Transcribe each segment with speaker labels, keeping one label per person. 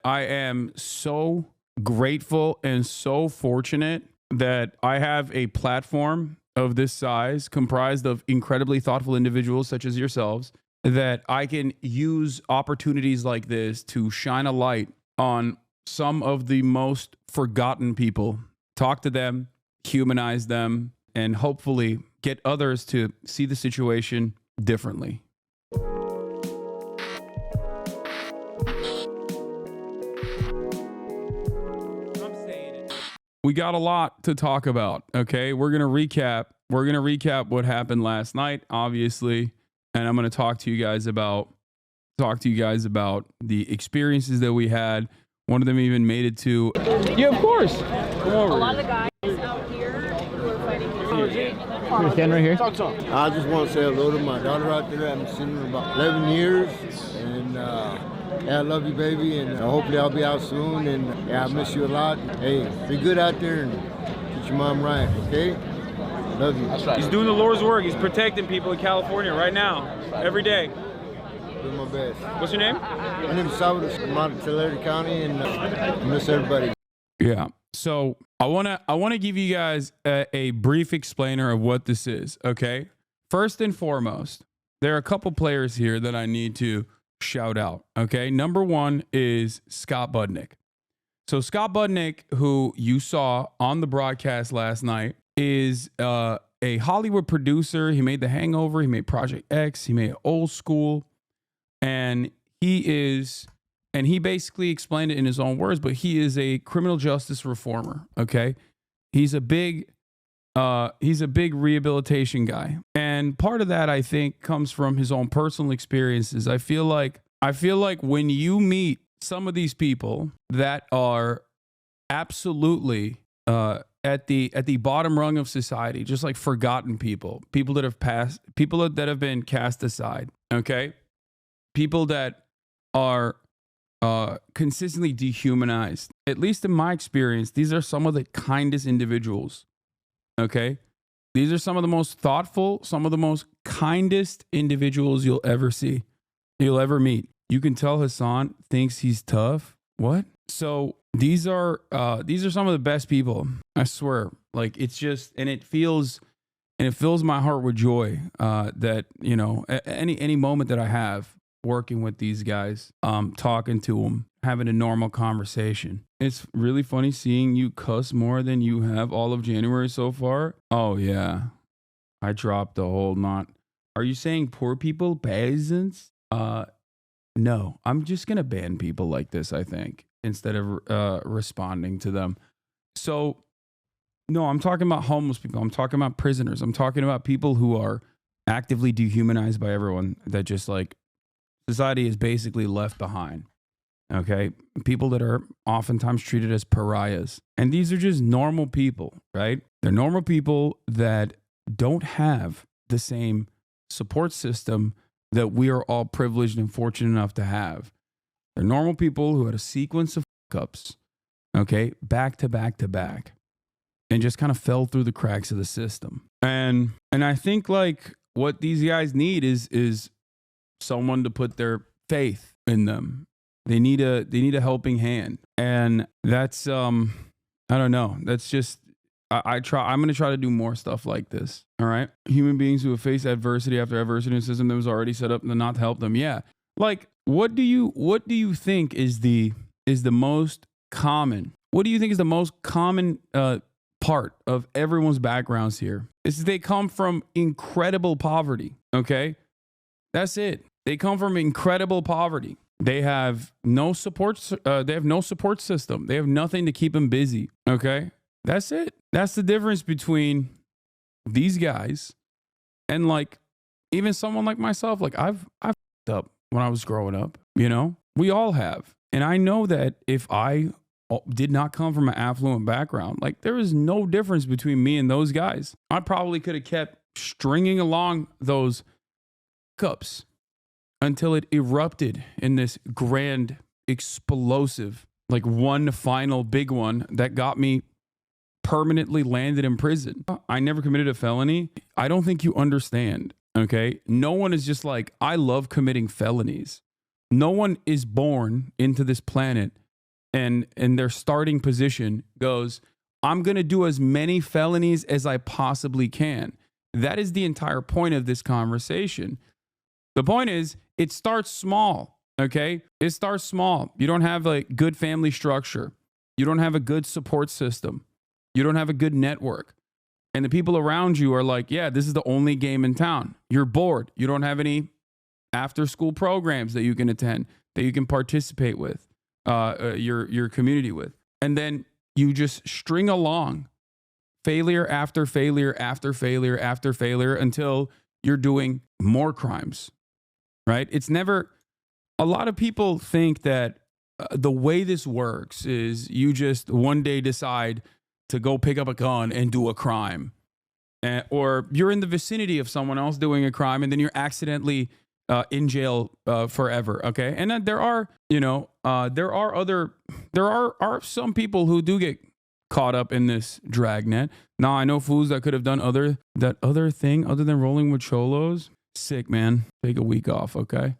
Speaker 1: I am so grateful and so fortunate that I have a platform of this size comprised of incredibly thoughtful individuals such as yourselves, that I can use opportunities like this to shine a light on some of the most forgotten people, talk to them, humanize them, and hopefully get others to see the situation differently. We got a lot to talk about. Okay, we're gonna recap. We're gonna recap what happened last night, obviously, and I'm gonna talk to you guys about the experiences that we had. One of them even made it to. Yeah, of course. Come over.
Speaker 2: A lot of the guys out here who are fighting
Speaker 1: Here, stand right here.
Speaker 3: I just want to say hello to my daughter out there. I haven't seen her in about 11 years, and yeah, I love you, baby, and hopefully I'll be out soon, and yeah, I miss you a lot. Hey, be good out there and get your mom right, okay? Love you.
Speaker 4: That's right. He's doing the Lord's work. He's protecting people in California right now, every day.
Speaker 3: Doing my best.
Speaker 4: What's your name?
Speaker 3: My name is Salvador. I'm out of Tulare County, and I miss everybody.
Speaker 1: Yeah. So I wanna give you guys a brief explainer of what this is. Okay. First and foremost, there are a couple players here that I need to shout out. Okay. Number one is Scott Budnick. So Scott Budnick, who you saw on the broadcast last night, is a Hollywood producer. He made The Hangover. He made Project X. He made Old School. And he basically explained it in his own words, but he is a criminal justice reformer. Okay. He's a big rehabilitation guy. And part of that, I think, comes from his own personal experiences. I feel like when you meet some of these people that are absolutely at the bottom rung of society, just like forgotten people that have passed, people that have been cast aside, okay? People that are consistently dehumanized. At least in my experience, these are some of the kindest individuals, okay? These are some of the most thoughtful, some of the most kindest individuals you'll ever see, you'll ever meet. You can tell Hasan thinks he's tough. What? So these are some of the best people. I swear. Like, it's just, and it fills my heart with joy that, you know, any moment that I have working with these guys, talking to them, having a normal conversation. It's really funny seeing you cuss more than you have all of January so far. Oh yeah, I dropped the whole knot. Are you saying poor people, peasants? No, I'm just gonna ban people like this, I think, instead of responding to them. So, no, I'm talking about homeless people. I'm talking about prisoners. I'm talking about people who are actively dehumanized by everyone, that just like society is basically left behind. Okay. People that are oftentimes treated as pariahs. And these are just normal people, right? They're normal people that don't have the same support system that we are all privileged and fortunate enough to have. They're normal people who had a sequence of fuck-ups, okay, back to back to back, and just kind of fell through the cracks of the system. And I think like what these guys need is someone to put their faith in them. They need a helping hand. And that's I don't know. That's just I'm going to try to do more stuff like this. All right. Human beings who have faced adversity after adversity in a system that was already set up not to help them. Yeah. Like, what do you think is the most common? What do you think is the most common part of everyone's backgrounds here? Is they come from incredible poverty. Okay. That's it. They come from incredible poverty. They have no support. They have no support system. They have nothing to keep them busy. Okay. That's it. That's the difference between these guys and like even someone like myself. Like I've f***ed up when I was growing up, you know, we all have. And I know that if I did not come from an affluent background, like there is no difference between me and those guys. I probably could have kept stringing along those cups until it erupted in this grand, explosive, like one final big one that got me permanently landed in prison. I never committed a felony. I don't think you understand, okay? No one is just like, I love committing felonies. No one is born into this planet and their starting position goes, I'm going to do as many felonies as I possibly can. That is the entire point of this conversation. The point is, it starts small, okay? It starts small. You don't have a good family structure. You don't have a good support system. You don't have a good network. And the people around you are like, yeah, this is the only game in town. You're bored. You don't have any after school programs that you can attend, that you can participate with, your community with. And then you just string along failure after failure after failure after failure until you're doing more crimes, right? It's never, a lot of people think that the way this works is you just one day decide to go pick up a gun and do a crime. Or you're in the vicinity of someone else doing a crime and then you're accidentally in jail forever, okay? And then there are some people who do get caught up in this dragnet. Now, I know fools that could have done that other thing other than rolling with cholos. Sick, man. Take a week off, okay?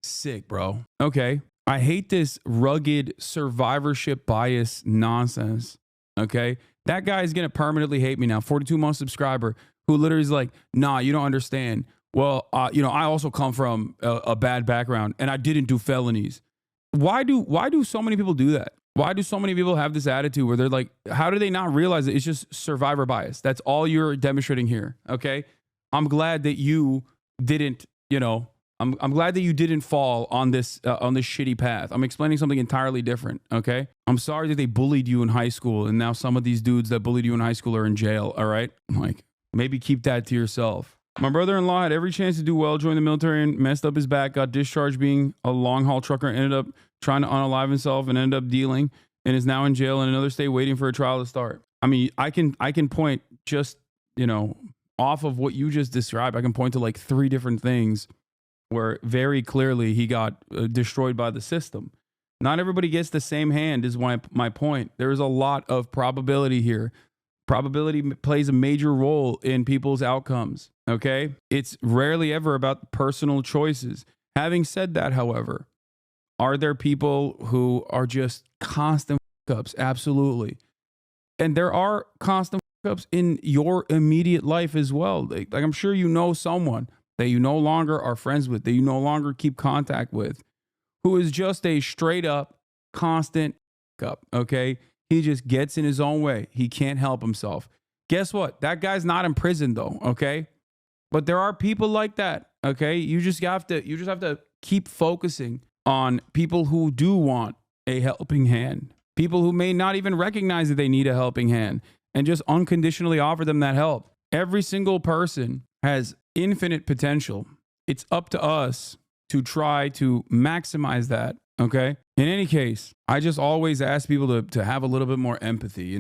Speaker 1: Sick, bro. Okay. I hate this rugged survivorship bias nonsense, okay? That guy is going to permanently hate me now. 42-month subscriber who literally is like, nah, you don't understand. Well, I also come from a bad background and I didn't do felonies. Why do so many people do that? Why do so many people have this attitude where they're like, how do they not realize it? It's just survivor bias. That's all you're demonstrating here. Okay. I'm glad that you didn't, I'm glad that you didn't fall on this shitty path. I'm explaining something entirely different. Okay. I'm sorry that they bullied you in high school. And now some of these dudes that bullied you in high school are in jail. All right. Like, maybe keep that to yourself. My brother-in-law had every chance to do well, joined the military and messed up his back, got discharged being a long-haul trucker, ended up trying to unalive himself and ended up dealing and is now in jail in another state waiting for a trial to start. I mean, I can point just, off of what you just described, I can point to like 3 different things where very clearly he got destroyed by the system. Not everybody gets the same hand is my point. There is a lot of probability here. Probability plays a major role in people's outcomes, okay? It's rarely ever about personal choices. Having said that, however, are there people who are just constant fuck-ups? Absolutely. And there are constant fuck-ups in your immediate life as well. Like I'm sure you know someone that you no longer are friends with, that you no longer keep contact with, who is just a straight up constant fuck-up, okay? He just gets in his own way. He can't help himself. Guess what? That guy's not in prison though, okay? But there are people like that, okay? You just have to keep focusing on people who do want a helping hand. People who may not even recognize that they need a helping hand and just unconditionally offer them that help. Every single person has infinite potential. It's up to us to try to maximize that, okay? In any case, I just always ask people to have a little bit more empathy,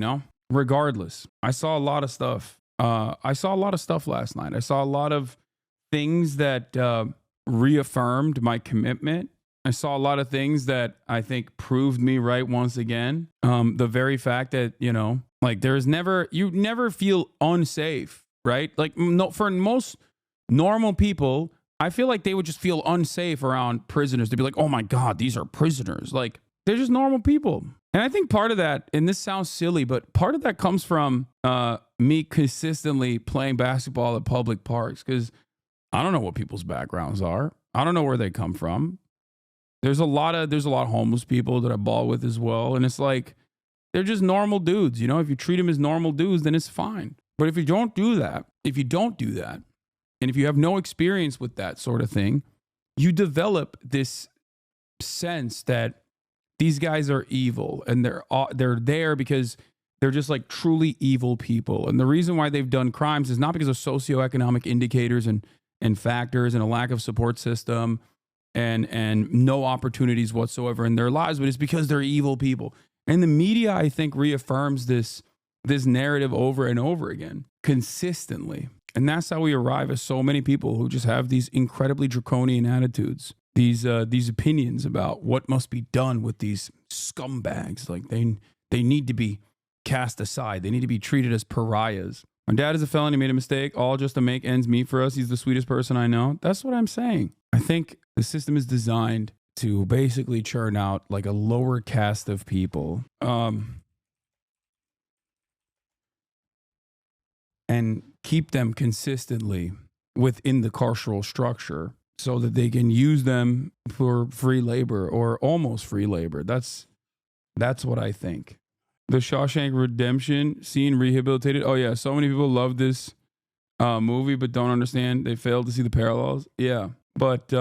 Speaker 1: Regardless, I saw a lot of stuff. I saw a lot of stuff last night. I saw a lot of things that reaffirmed my commitment. I saw a lot of things that I think proved me right once again. The very fact that, like you never feel unsafe, right? Like for most normal people, I feel like they would just feel unsafe around prisoners. They'd be like, oh my God, these are prisoners. Like they're just normal people. And I think part of that, and this sounds silly, but part of that comes from me consistently playing basketball at public parks because I don't know what people's backgrounds are. I don't know where they come from. There's a lot of homeless people that I ball with as well. And it's like, they're just normal dudes. If you treat them as normal dudes, then it's fine. But if you don't do that, and if you have no experience with that sort of thing, you develop this sense that these guys are evil and they're there because they're just like truly evil people. And the reason why they've done crimes is not because of socioeconomic indicators and factors and a lack of support system and no opportunities whatsoever in their lives, but it's because they're evil people. And the media, I think, reaffirms this narrative over and over again consistently. And that's how we arrive at so many people who just have these incredibly draconian attitudes, these opinions about what must be done with these scumbags. Like they need to be cast aside. They need to be treated as pariahs. My dad is a felon. He made a mistake, all just to make ends meet for us. He's the sweetest person I know. That's what I'm saying. I think the system is designed to basically churn out like a lower caste of people. And keep them consistently within the carceral structure so that they can use them for free labor or almost free labor. That's what I think. The Shawshank Redemption scene rehabilitated. Oh yeah, so many people love this movie but don't understand. They fail to see the parallels. Yeah, but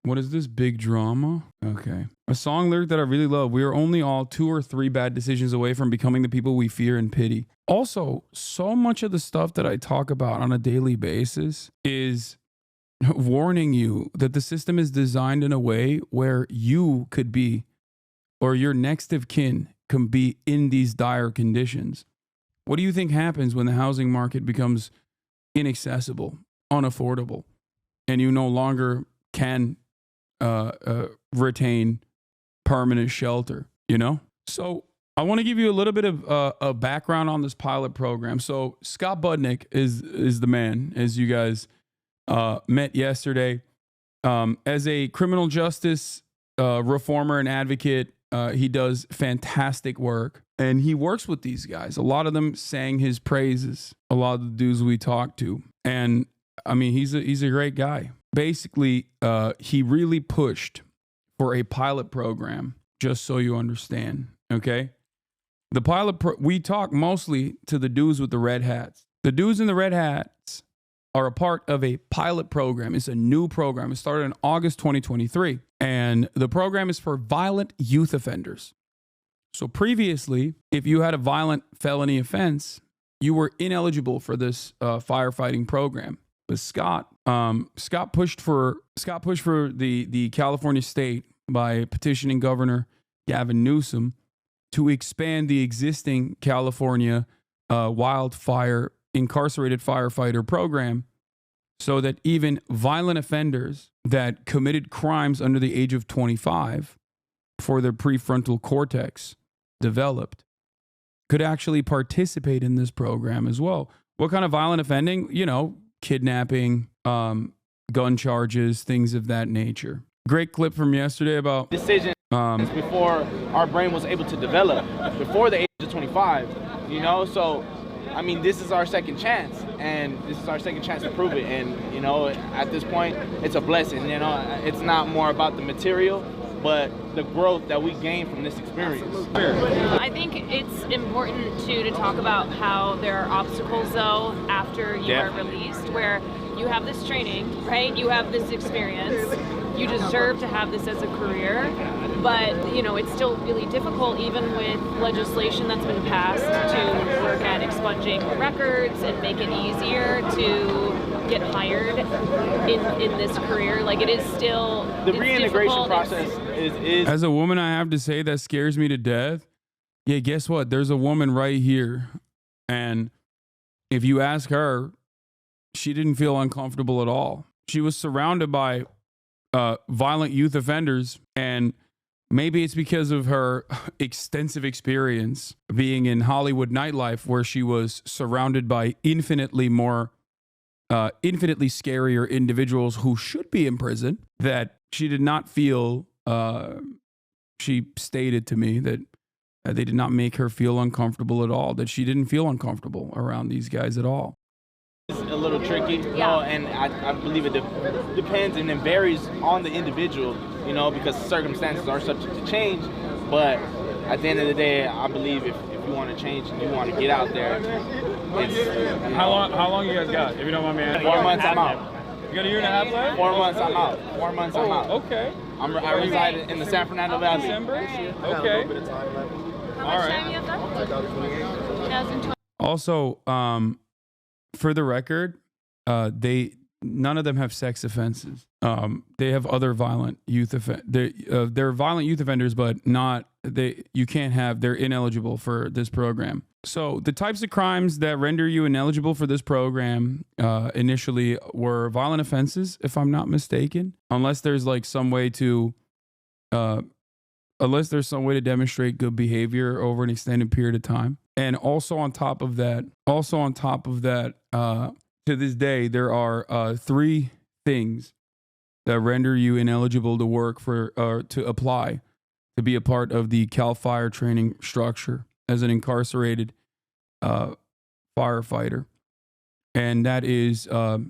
Speaker 1: what is this big drama? Okay. A song lyric that I really love. We are only all 2 or 3 bad decisions away from becoming the people we fear and pity. Also, so much of the stuff that I talk about on a daily basis is warning you that the system is designed in a way where you could be, or your next of kin can be in these dire conditions. What do you think happens when the housing market becomes inaccessible, unaffordable, and you no longer can retain permanent shelter, you know? So I want to give you a little bit of a background on this pilot program. So Scott Budnick is the man, as you guys met yesterday. As a criminal justice reformer and advocate, he does fantastic work. And he works with these guys. A lot of them sang his praises, a lot of the dudes we talked to. And I mean, he's a great guy. Basically, he really pushed for a pilot program, just so you understand, okay? The we talk mostly to the dudes with the red hats. The dudes in the red hats are a part of a pilot program. It's a new program. It started in August 2023, and the program is for violent youth offenders. So previously, if you had a violent felony offense, you were ineligible for this firefighting program. But Scott pushed for the California state by petitioning Governor Gavin Newsom to expand the existing California wildfire incarcerated firefighter program so that even violent offenders that committed crimes under the age of 25 before their prefrontal cortex developed could actually participate in this program as well. What kind of violent offending? You know, kidnapping, gun charges, things of that nature. Great clip from yesterday about
Speaker 5: decisions before our brain was able to develop, before the age of 25, you know? So, I mean, this is our second chance, and this is our second chance to prove it. And, you know, at this point, it's a blessing, you know? It's not more about the material, but the growth that we gain from this experience.
Speaker 2: I think it's important to talk about how there are obstacles, though, after you are released, where you have this training, right? You have this experience. You deserve to have this as a career, but, you know, it's still really difficult, even with legislation that's been passed, to work at expunging records and make it easier to get hired in this career. Like, it is still
Speaker 5: the reintegration process is
Speaker 1: as a woman, I have to say that scares me to death. Yeah, guess what? There's a woman right here, and if you ask her, she didn't feel uncomfortable at all. She was surrounded by violent youth offenders, and maybe it's because of her extensive experience being in Hollywood nightlife, where she was surrounded by infinitely scarier individuals who should be in prison, that she did not feel, she stated to me that they did not make her feel uncomfortable at all, that she didn't feel uncomfortable around these guys at all.
Speaker 5: It's a little tricky, you know, and I believe it depends and it varies on the individual, you know, because circumstances are subject to change. But at the end of the day, I believe if you want to change and you want to get out there, it's, you know,
Speaker 4: How long you guys got, if you don't mind me asking?
Speaker 5: 4 months, I'm out.
Speaker 4: You got a year and a half left?
Speaker 5: 4 months, I'm out. 4 months, I'm out.
Speaker 4: Okay.
Speaker 5: I reside in the San Fernando Valley.
Speaker 4: December? Okay.
Speaker 2: How much time you have left? 2020.
Speaker 1: Also, for the record, none of them have sex offenses. They have other violent youth they're violent youth offenders, but not you can't have. They're ineligible for this program. So the types of crimes that render you ineligible for this program initially were violent offenses, if I'm not mistaken, unless there's like some way to demonstrate good behavior over an extended period of time. And also on top of that, to this day, there are 3 things that render you ineligible to work for or to apply to be a part of the Cal Fire training structure as an incarcerated firefighter. And that is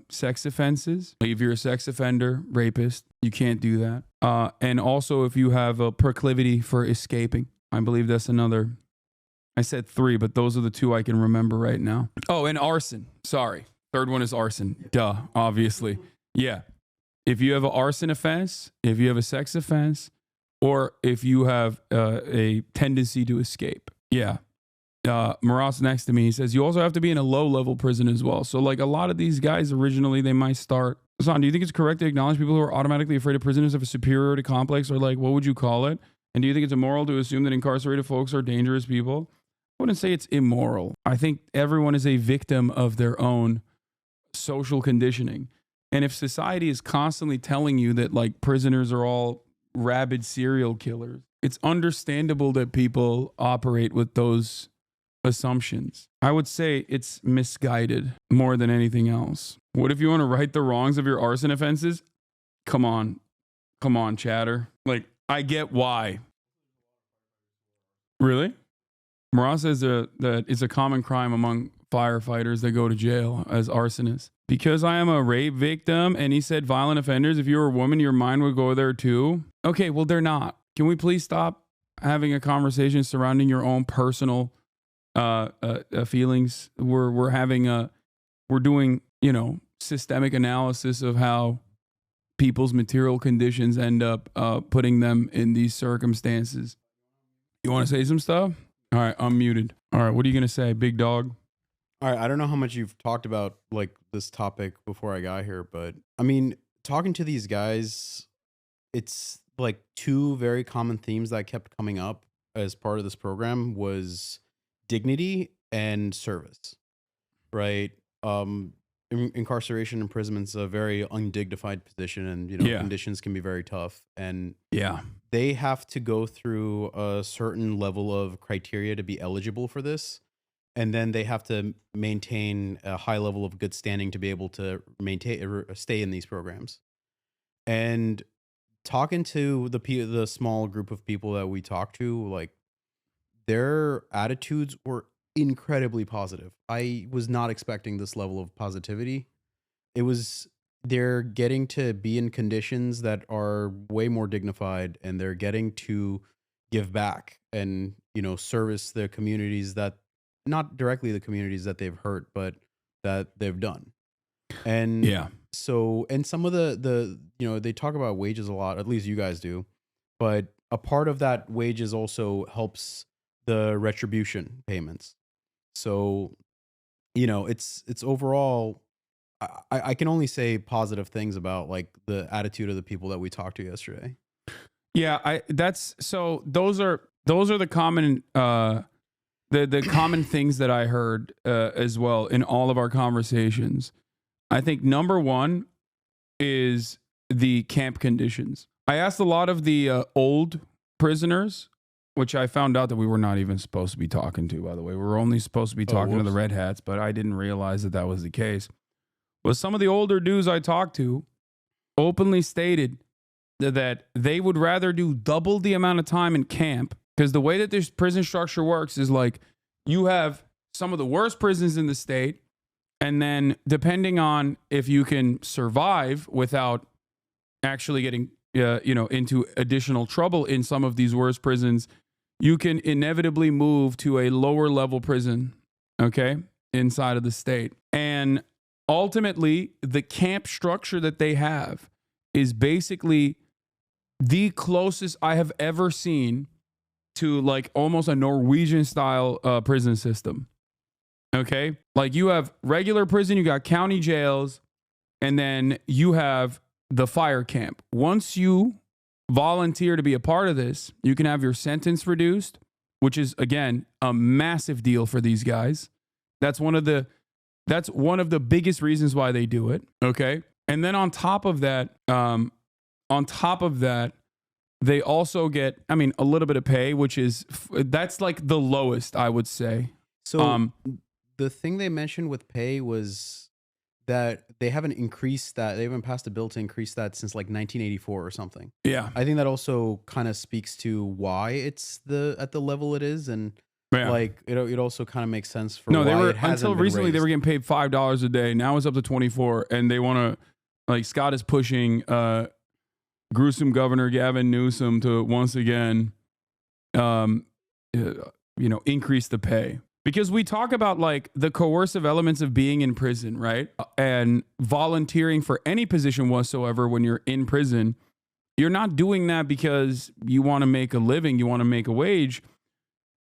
Speaker 1: sex offenses. If you're a sex offender, rapist, you can't do that. And also if you have a proclivity for escaping. I believe that's another. I said 3, but those are the 2 I can remember right now. Oh, and arson. Sorry. Third one is arson. Duh, obviously. Yeah. If you have an arson offense, if you have a sex offense, or if you have a tendency to escape. Yeah. Murat's next to me. He says, you also have to be in a low-level prison as well. So, like, a lot of these guys, originally, they might start. Hassan, do you think it's correct to acknowledge people who are automatically afraid of prisoners have a superiority complex, or, like, what would you call it? And do you think it's immoral to assume that incarcerated folks are dangerous people? I wouldn't say it's immoral. I think everyone is a victim of their own social conditioning. And if society is constantly telling you that, like, prisoners are all rabid serial killers, it's understandable that people operate with those assumptions. I would say it's misguided more than anything else. What if you want to right the wrongs of your arson offenses? Come on, chatter. Like, I get why. Really? Murat says that it's a common crime among firefighters that go to jail as arsonists. Because I am a rape victim, and he said violent offenders, if you were a woman, your mind would go there too. Okay, well, they're not. Can we please stop having a conversation surrounding your own personal feelings? We're doing, systemic analysis of how people's material conditions end up putting them in these circumstances. You want to say some stuff? All right, I'm muted. All right, what are you going to say, big dog?
Speaker 6: All right, I don't know how much you've talked about like this topic before I got here, but I mean, talking to these guys, it's like 2 very common themes that kept coming up as part of this program was dignity and service, right? Incarceration, imprisonment's a very undignified position, and conditions can be very tough, and they have to go through a certain level of criteria to be eligible for this, and then they have to maintain a high level of good standing to be able to stay in these programs. And talking to the small group of people that we talked to, like, their attitudes were incredibly positive. I was not expecting this level of positivity. They're getting to be in conditions that are way more dignified, and they're getting to give back and, service their communities, that not directly the communities that they've hurt, but that they've done. And so, and some of the they talk about wages a lot, at least you guys do, but a part of that wages also helps the retribution payments. So, it's overall, I can only say positive things about like the attitude of the people that we talked to yesterday.
Speaker 1: Yeah, those are the common the common things that I heard as well in all of our conversations. I think number 1 is the camp conditions. I asked a lot of the old prisoners, which I found out that we were not even supposed to be talking to, by the way. We were only supposed to be talking to the red hats, but I didn't realize that was the case. But some of the older dudes I talked to openly stated that they would rather do double the amount of time in camp, because the way that this prison structure works is like you have some of the worst prisons in the state, and then depending on if you can survive without actually getting into additional trouble in some of these worst prisons, you can inevitably move to a lower level prison, okay, inside of the state. And ultimately, the camp structure that they have is basically the closest I have ever seen to like almost a Norwegian style prison system. Okay? Like you have regular prison, you got county jails, and then you have the fire camp. Once you volunteer to be a part of this, you can have your sentence reduced, which is again a massive deal for these guys. That's one of the biggest reasons why they do it. Okay? And then on top of that, they also get, a little bit of pay, which is, that's like the lowest, I would say.
Speaker 6: So the thing they mentioned with pay was that they haven't increased that. They haven't passed a bill to increase that since like 1984 or something.
Speaker 1: Yeah.
Speaker 6: I think that also kind of speaks to why it's at the level it is, and
Speaker 1: Yeah.
Speaker 6: like it also kind of makes sense for
Speaker 1: No, they
Speaker 6: why
Speaker 1: were
Speaker 6: it hasn't
Speaker 1: until
Speaker 6: been
Speaker 1: recently they
Speaker 6: raised.
Speaker 1: were getting paid $5 a day. Now it's up to 24, and they want to, like, Scott is pushing gruesome Governor Gavin Newsom to once again, increase the pay. Because we talk about like the coercive elements of being in prison, right? And volunteering for any position whatsoever when you're in prison. You're not doing that because you want to make a living, you want to make a wage.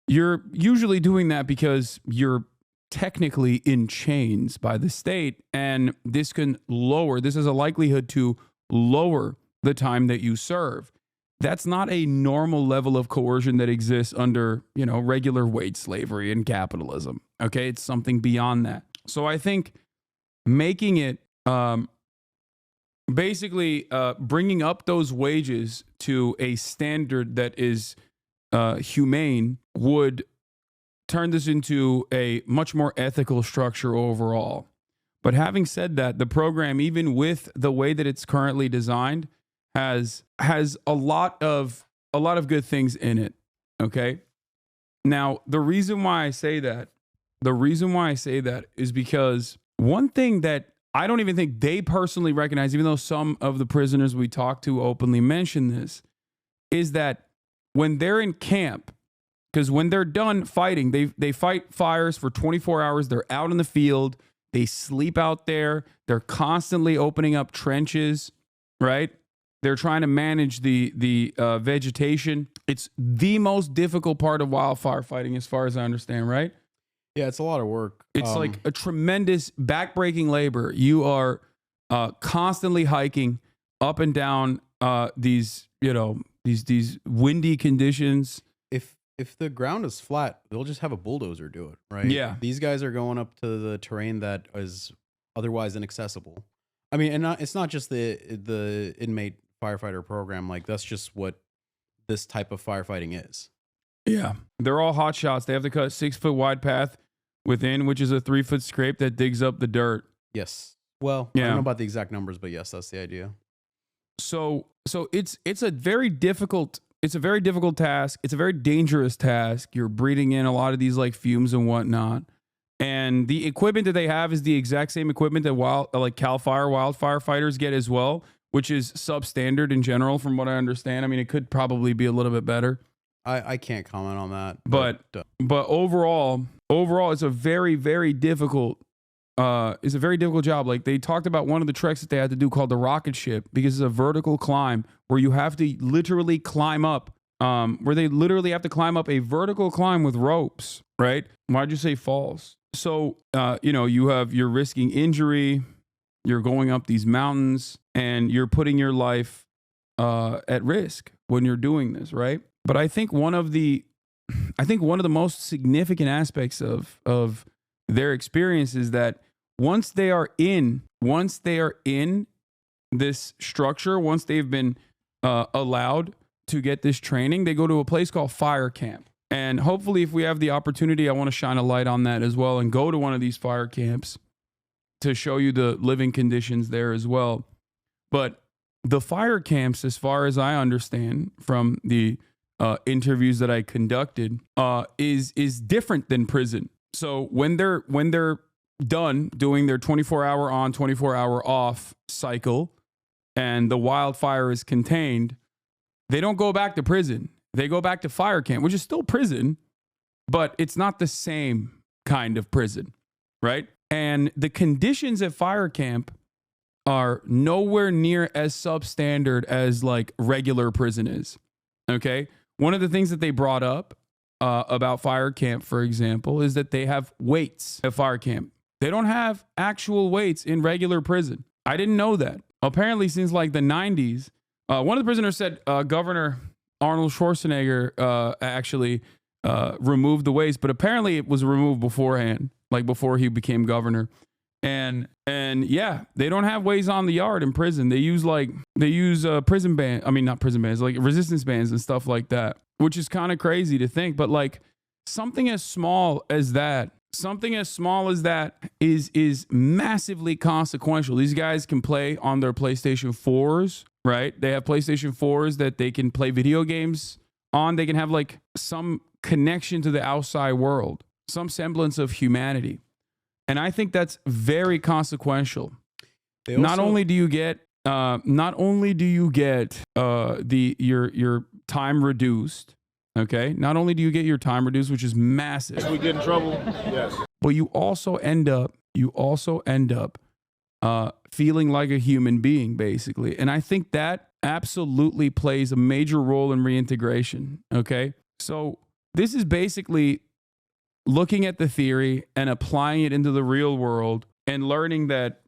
Speaker 1: You're usually doing that because you're technically in chains by the state, and this has a likelihood to lower the time that you serve. That's not a normal level of coercion that exists under, regular wage slavery and capitalism. Okay, it's something beyond that. So I think making it basically bringing up those wages to a standard that is humane would turn this into a much more ethical structure overall. But having said that, the program, even with the way that it's currently designed, has a lot of good things in it. Okay. Now, the reason why I say that is because one thing that I don't even think they personally recognize, even though some of the prisoners we talk to openly mention this, is that when they're in camp, because when they're done fighting, they fight fires for 24 hours. They're out in the field. They sleep out there. They're constantly opening up trenches, right? They're trying to manage the vegetation. It's the most difficult part of wildfire fighting, as far as I understand, right?
Speaker 6: Yeah, it's a lot of work.
Speaker 1: It's like a tremendous backbreaking labor. You are constantly hiking up and down these windy conditions.
Speaker 6: If the ground is flat, they'll just have a bulldozer do it, right?
Speaker 1: Yeah.
Speaker 6: These guys are going up to the terrain that is otherwise inaccessible. I mean, and it's not just the inmate firefighter program. Like, that's just what this type of firefighting is.
Speaker 1: Yeah. They're all hot shots. They have to cut a 6-foot wide path within, which is a 3-foot scrape that digs up the dirt.
Speaker 6: Yes. Well, I don't know about the exact numbers, but yes, that's the idea.
Speaker 1: So it's a very difficult task. It's a very dangerous task. You're breathing in a lot of these like fumes and whatnot. And the equipment that they have is the exact same equipment that Cal Fire wildfire fighters get as well, which is substandard in general, from what I understand. I mean, it could probably be a little bit better.
Speaker 6: I can't comment on that.
Speaker 1: But overall, it's a very, very difficult. It's a very difficult job. Like, they talked about one of the treks that they had to do called the rocket ship, because it's a vertical climb where you have to literally climb up. Where they literally have to climb up a vertical climb with ropes. Right? Why'd you say falls? So you're risking injury. You're going up these mountains, and you're putting your life at risk when you're doing this, right? But I think one of the most significant aspects of their experience is that once they are in this structure, once they've been allowed to get this training, they go to a place called fire camp. And hopefully, if we have the opportunity, I want to shine a light on that as well and go to one of these fire camps to show you the living conditions there as well. But the fire camps, as far as I understand from the interviews that I conducted, is different than prison. So when they're done doing their 24-hour on, 24-hour off cycle, and the wildfire is contained, they don't go back to prison. They go back to fire camp, which is still prison, but it's not the same kind of prison, right? And the conditions at fire camp are nowhere near as substandard as like regular prison is. Okay. One of the things that they brought up about fire camp, for example, is that they have weights at fire camp. They don't have actual weights in regular prison. I didn't know that. Apparently, since like the 90s, one of the prisoners said Governor Arnold Schwarzenegger actually removed the weights, but apparently it was removed beforehand, like before he became governor. And yeah, they don't have weights on the yard in prison. They use prison band. I mean, not prison bands, like resistance bands and stuff like that, which is kind of crazy to think. But like something as small as that something as small as that is massively consequential. These guys can play on their PlayStation 4s, right? They have PlayStation 4s that they can play video games on. They can have like some connection to the outside world, some semblance of humanity. And I think that's very consequential. Not only do you get your time reduced, okay? Not only do you get your time reduced, which is massive.
Speaker 7: If we get in trouble, yes.
Speaker 1: But you also end up feeling like a human being, basically. And I think that absolutely plays a major role in reintegration, okay? So this is basically looking at the theory and applying it into the real world and learning that,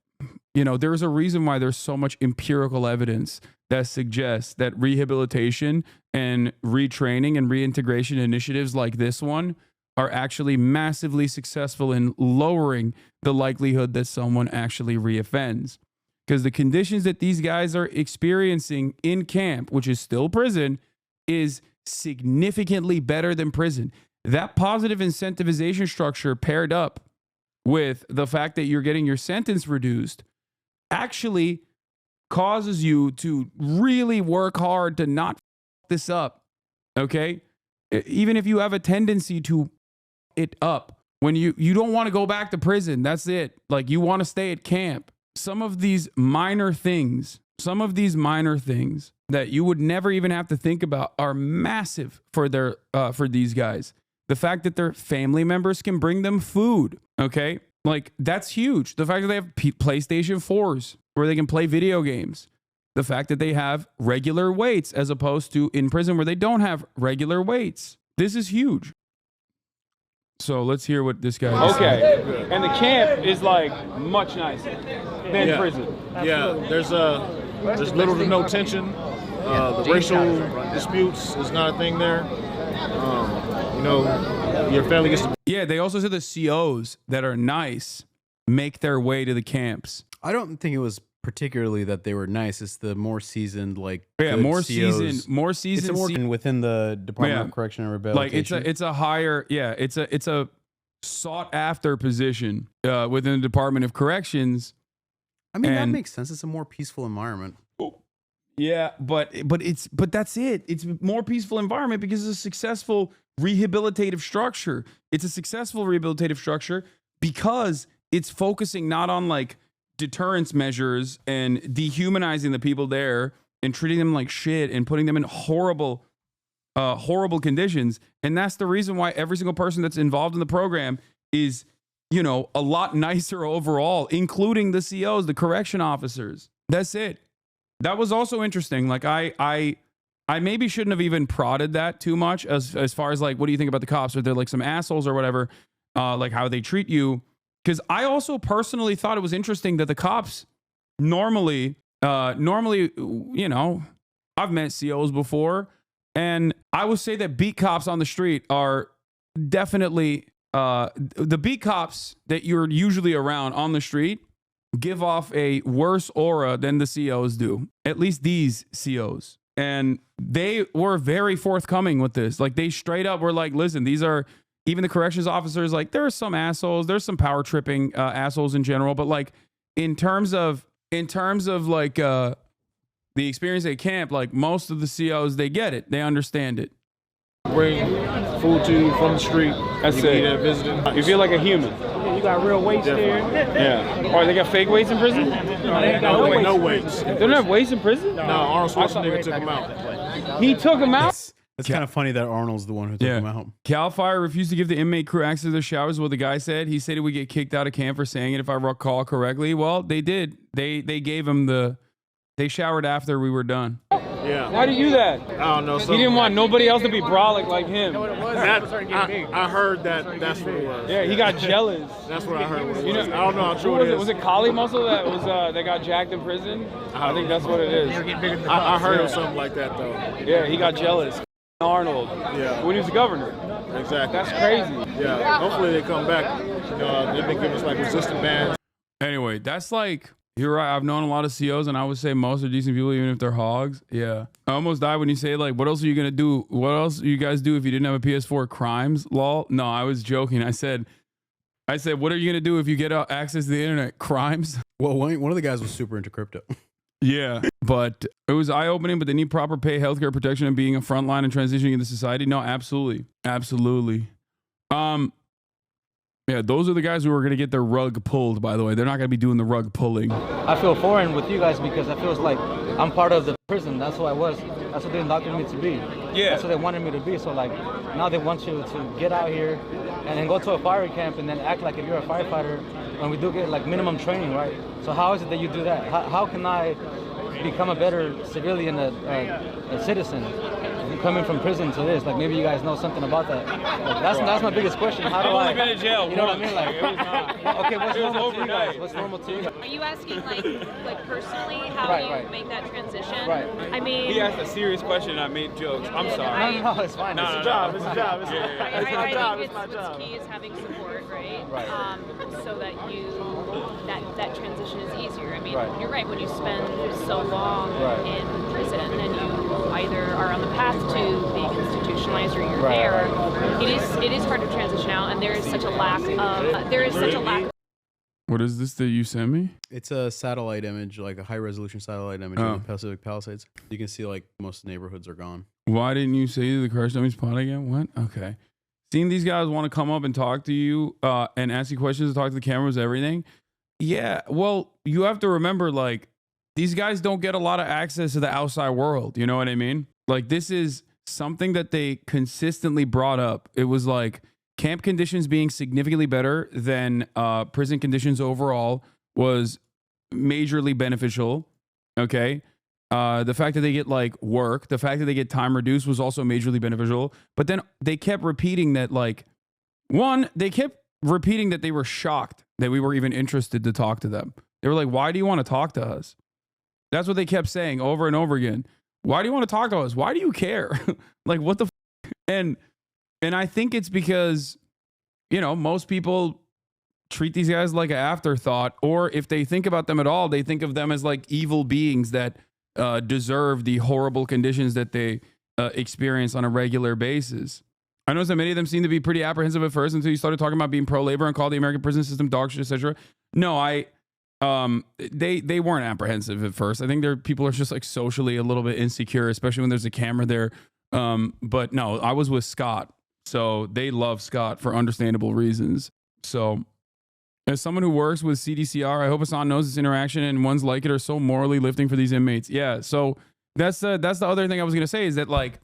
Speaker 1: you know, there's a reason why there's so much empirical evidence that suggests that rehabilitation and retraining and reintegration initiatives like this one are actually massively successful in lowering the likelihood that someone actually reoffends. Because the conditions that these guys are experiencing in camp, which is still prison, is significantly better than prison. That positive incentivization structure paired up with the fact that you're getting your sentence reduced actually causes you to really work hard to not f this up, okay? Even if you have a tendency to it up, when you don't want to go back to prison, that's it. Like, you want to stay at camp. Some of these minor things that you would never even have to think about are massive for these guys. The fact that their family members can bring them food, okay? Like, that's huge. The fact that they have PlayStation 4s where they can play video games. The fact that they have regular weights as opposed to in prison where they don't have regular weights. This is huge. So let's hear what this guy has to say.
Speaker 4: Okay, and the camp is like much nicer than prison.
Speaker 7: Yeah, there's little to no tension. The racial disputes is not a thing there. You know, your family gets to...
Speaker 1: Yeah, they also said the COs that are nice make their way to the camps.
Speaker 6: I don't think it was particularly that they were nice. It's the more seasoned, like,
Speaker 1: more
Speaker 6: COs.
Speaker 1: seasoned.
Speaker 6: It's more within the Department of Correction and Rehabilitation.
Speaker 1: Like, it's a higher, it's a sought after position within the Department of Corrections.
Speaker 6: I mean, that makes sense. It's a more peaceful environment.
Speaker 1: Yeah, but that's it. It's a more peaceful environment because it's a successful rehabilitative structure. It's a successful rehabilitative structure because it's focusing not on like deterrence measures and dehumanizing the people there and treating them like shit and putting them in horrible conditions. And that's the reason why every single person that's involved in the program is, you know, a lot nicer overall, including the COs, the correction officers. That's it. That was also interesting. Like, I maybe shouldn't have even prodded that too much as far as like, what do you think about the cops? Are they like some assholes or whatever? Like how they treat you. Because I also personally thought it was interesting that the cops normally, you know, I've met COs before, and I would say that beat cops on the street are definitely the beat cops that you're usually around on the street give off a worse aura than the COs do. At least these COs. And they were very forthcoming with this. Like, they straight up were like, listen, these are, even the corrections officers, like, there are some assholes, there's some power tripping assholes in general, but like in terms of like the experience at camp, like most of the COs, they get it, they understand it.
Speaker 7: Bring food to you from the street.
Speaker 4: That's it. You feel like a human.
Speaker 8: Yeah, you got real weights there.
Speaker 4: Yeah. Or they got fake weights in prison?
Speaker 7: No weights.
Speaker 4: They don't have weights in prison?
Speaker 7: No, Arnold Schwarzenegger took him out.
Speaker 4: He took him out?
Speaker 6: It's kind of funny that Arnold's the one who took him out.
Speaker 1: Cal Fire refused to give the inmate crew access to their showers. What the guy said, he said he would get kicked out of camp for saying it, if I recall correctly. Well, they did. They gave him they showered after we were done.
Speaker 7: Yeah.
Speaker 4: Why do you do that?
Speaker 7: I don't know.
Speaker 4: He didn't want nobody else to be brolic like him.
Speaker 7: I heard that's what it was.
Speaker 4: Yeah, he got jealous.
Speaker 7: That's what I heard. What it
Speaker 4: You know,
Speaker 7: was. I don't know how true
Speaker 4: was
Speaker 7: it is.
Speaker 4: Was it Kali muscle that got jacked in prison? I think that's what it is.
Speaker 7: I heard of something like that though.
Speaker 4: Yeah, he got jealous. Arnold.
Speaker 7: Yeah.
Speaker 4: When he was the governor.
Speaker 7: Exactly.
Speaker 4: That's crazy.
Speaker 7: Yeah. Hopefully they come back. You know, they've been giving us like resistant bands.
Speaker 1: Anyway, that's like, you're right. I've known a lot of COs, and I would say most are decent people, even if they're hogs. Yeah. I almost died when you say, like, what else are you going to do? What else do you guys do if you didn't have a PS4? Crimes? Lol. No, I was joking. I said, I said, what are you going to do if you get access to the internet? Crimes?
Speaker 6: Well, one of the guys was super into crypto.
Speaker 1: Yeah. But it was eye-opening, but they need proper pay, healthcare protection, and being a front line and transitioning into society. No, absolutely. Absolutely. Yeah, those are the guys who are going to get their rug pulled, by the way. They're not going to be doing the rug pulling.
Speaker 8: I feel foreign with you guys because I feel like I'm part of the prison. That's who I was. That's what they indoctrinated me to be.
Speaker 4: Yeah.
Speaker 8: That's what they wanted me to be. So like now they want you to get out here and then go to a fire camp and then act like if you're a firefighter when we do get like minimum training, right? So how is it that you do that? How can I become a better civilian, a citizen? Coming from prison to this, like maybe you guys know something about that. Like, that's my biggest question. How do
Speaker 4: I've
Speaker 8: I?
Speaker 4: only been in jail.
Speaker 8: You know what I mean? Like,
Speaker 4: it was not.
Speaker 8: okay, what's
Speaker 4: It was
Speaker 8: normal to you guys?
Speaker 4: overnight.
Speaker 8: What's normal to you?
Speaker 2: Are you asking like personally how
Speaker 8: Right,
Speaker 2: you
Speaker 8: right.
Speaker 2: make that transition?
Speaker 8: Right.
Speaker 2: I mean,
Speaker 4: He asked a serious question and I made jokes. I'm sorry.
Speaker 8: No, it's fine.
Speaker 4: No,
Speaker 8: It's
Speaker 4: no,
Speaker 8: a
Speaker 4: no.
Speaker 8: job.
Speaker 7: It's a job. It's
Speaker 2: I
Speaker 7: my job.
Speaker 2: think
Speaker 7: It's my
Speaker 2: what's
Speaker 7: job.
Speaker 2: key is having support, right?
Speaker 8: Right.
Speaker 2: So that that transition is easier. I mean,
Speaker 8: Right.
Speaker 2: you're right. When you spend so long
Speaker 8: Right.
Speaker 2: in prison, and you either are on the path to being institutionalized or you're
Speaker 8: Right,
Speaker 2: there,
Speaker 8: right.
Speaker 2: it is hard to transition out, and there is such a lack of
Speaker 1: What is this that you sent me?
Speaker 6: It's a satellite image, like a high resolution satellite image
Speaker 1: Oh.
Speaker 6: of the Pacific Palisades. You can see like most neighborhoods are gone.
Speaker 1: Why didn't you say the Crash Dummies pod again? What? Okay. Seeing these guys want to come up and talk to you and ask you questions and talk to the cameras, everything. Yeah. Well, you have to remember, like, these guys don't get a lot of access to the outside world. You know what I mean? Like, this is something that they consistently brought up. It was like camp conditions being significantly better than prison conditions overall was majorly beneficial. Okay. The fact that they get like work, the fact that they get time reduced was also majorly beneficial. But then they kept repeating that, like, they kept repeating that they were shocked that we were even interested to talk to them. They were like, why do you want to talk to us? That's what they kept saying over and over again. Why do you want to talk to us? Why do you care? Like, what the And I think it's because, you know, most people treat these guys like an afterthought, or if they think about them at all, they think of them as like evil beings that deserve the horrible conditions that they experience on a regular basis. I noticed that many of them seem to be pretty apprehensive at first until you started talking about being pro-labor and called the American prison system dog shit, etc. No, they weren't apprehensive at first. I think people are just like socially a little bit insecure, especially when there's a camera there. But no, I was with Scott, so they love Scott for understandable reasons. So as someone who works with CDCR, I hope Hassan knows this interaction and ones like it are so morally lifting for these inmates. Yeah, so that's the other thing I was gonna say is that, like,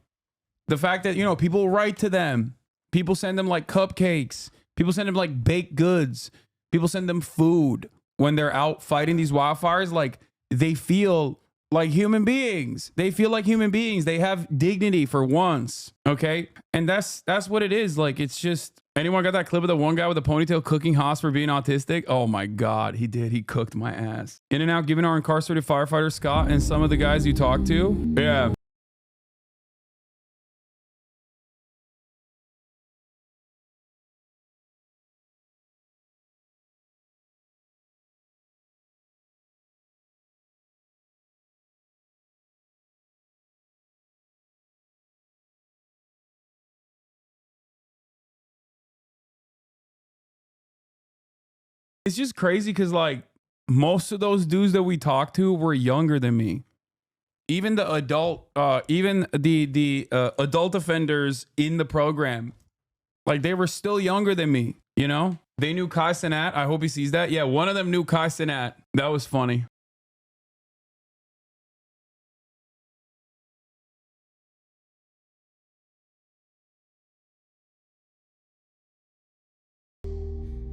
Speaker 1: the fact that, you know, people write to them, people send them like cupcakes, people send them like baked goods, people send them food when they're out fighting these wildfires. Like, they feel like human beings. They feel like human beings. They have dignity for once. Okay. And that's what it is. Like, it's just, anyone got that clip of the one guy with a ponytail cooking Haas for being autistic? Oh my God, he did. He cooked my ass. In and out, giving our incarcerated firefighter Scott and some of the guys you talked to. Yeah. It's just crazy because, like, most of those dudes that we talked to were younger than me. Even the adult, the adult offenders in the program, like, they were still younger than me. You know, they knew Kai Cenat. I hope he sees that. Yeah, one of them knew Kai Cenat. That was funny.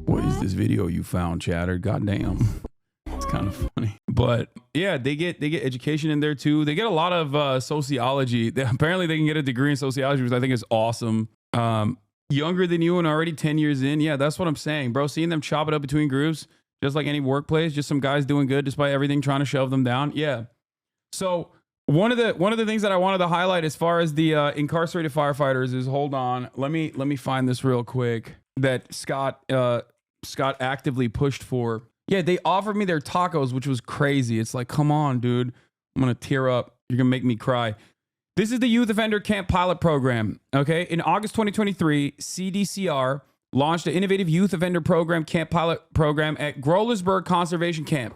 Speaker 1: What is this video you found, chatter? Goddamn. It's kind of funny. But yeah, they get education in there too. They get a lot of sociology. Apparently they can get a degree in sociology, which I think is awesome. Younger than you and already 10 years in. Yeah, that's what I'm saying, bro. Seeing them chop it up between groups, just like any workplace, just some guys doing good despite everything trying to shove them down. Yeah. So one of the things that I wanted to highlight as far as the incarcerated firefighters is, hold on, let me find this real quick, that Scott actively pushed for. Yeah, they offered me their tacos, which was crazy. It's like, come on, dude. I'm going to tear up. You're going to make me cry. This is the Youth Offender Camp Pilot Program. Okay. In August 2023, CDCR launched an innovative youth offender program, camp pilot program at Growlersburg Conservation Camp,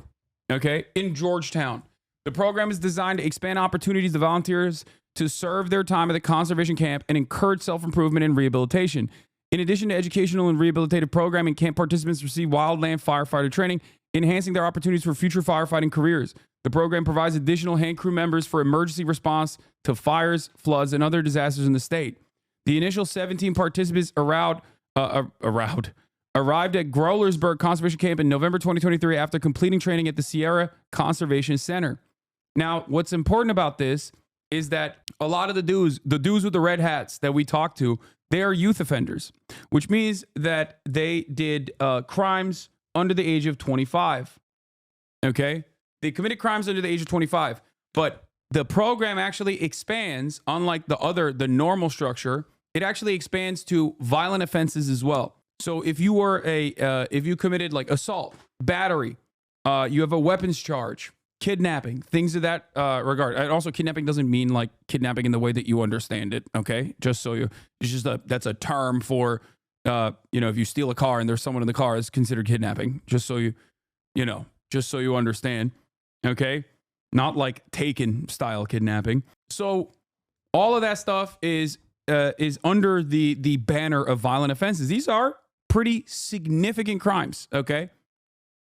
Speaker 1: okay, in Georgetown. The program is designed to expand opportunities to volunteers to serve their time at the conservation camp and encourage self-improvement and rehabilitation. In addition to educational and rehabilitative programming, camp participants receive wildland firefighter training, enhancing their opportunities for future firefighting careers. The program provides additional hand crew members for emergency response to fires, floods, and other disasters in the state. The initial 17 participants arrived at Growlersburg Conservation Camp in November 2023 after completing training at the Sierra Conservation Center. Now, what's important about this is that a lot of the dudes with the red hats that we talked to, they are youth offenders, which means that they did crimes under the age of 25. Okay? They committed crimes under the age of 25. But the program actually expands, unlike the normal structure, it actually expands to violent offenses as well. So if you were if you committed like assault, battery, you have a weapons charge, kidnapping, things of that regard. And also, kidnapping doesn't mean like kidnapping in the way that you understand it. Okay, that's a term for if you steal a car and there's someone in the car, it's considered kidnapping. Just so you understand. Okay, not like Taken style kidnapping. So all of that stuff is under the banner of violent offenses. These are pretty significant crimes. Okay,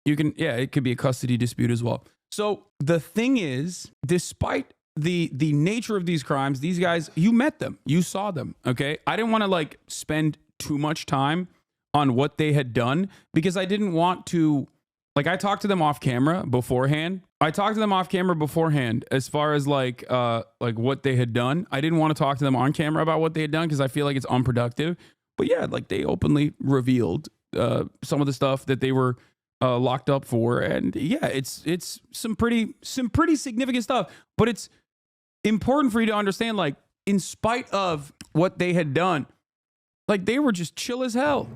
Speaker 1: it could be a custody dispute as well. So the thing is, despite the nature of these crimes, these guys, you met them, you saw them. Okay, I didn't want to like spend too much time on what they had done because I didn't want to. Like, I talked to them off camera beforehand. As far as like what they had done. I didn't want to talk to them on camera about what they had done because I feel like it's unproductive. But yeah, like they openly revealed some of the stuff that they were locked up for, and yeah, it's some pretty significant stuff. But it's important for you to understand, like, in spite of what they had done, like they were just chill as hell.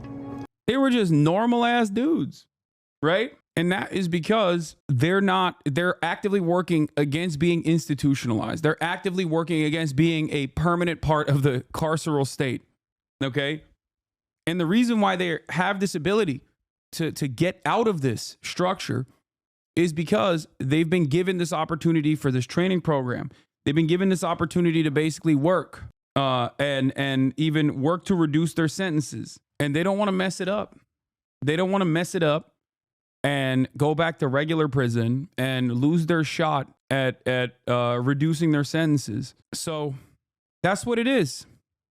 Speaker 1: They were just normal ass dudes, right? And that is because they're actively working against being institutionalized. They're actively working against being a permanent part of the carceral state. Okay? And the reason why they have this ability to get out of this structure is because they've been given this opportunity for this training program. They've been given this opportunity to basically work and even work to reduce their sentences. And they don't want to mess it up. And go back to regular prison and lose their shot at reducing their sentences. So that's what it is.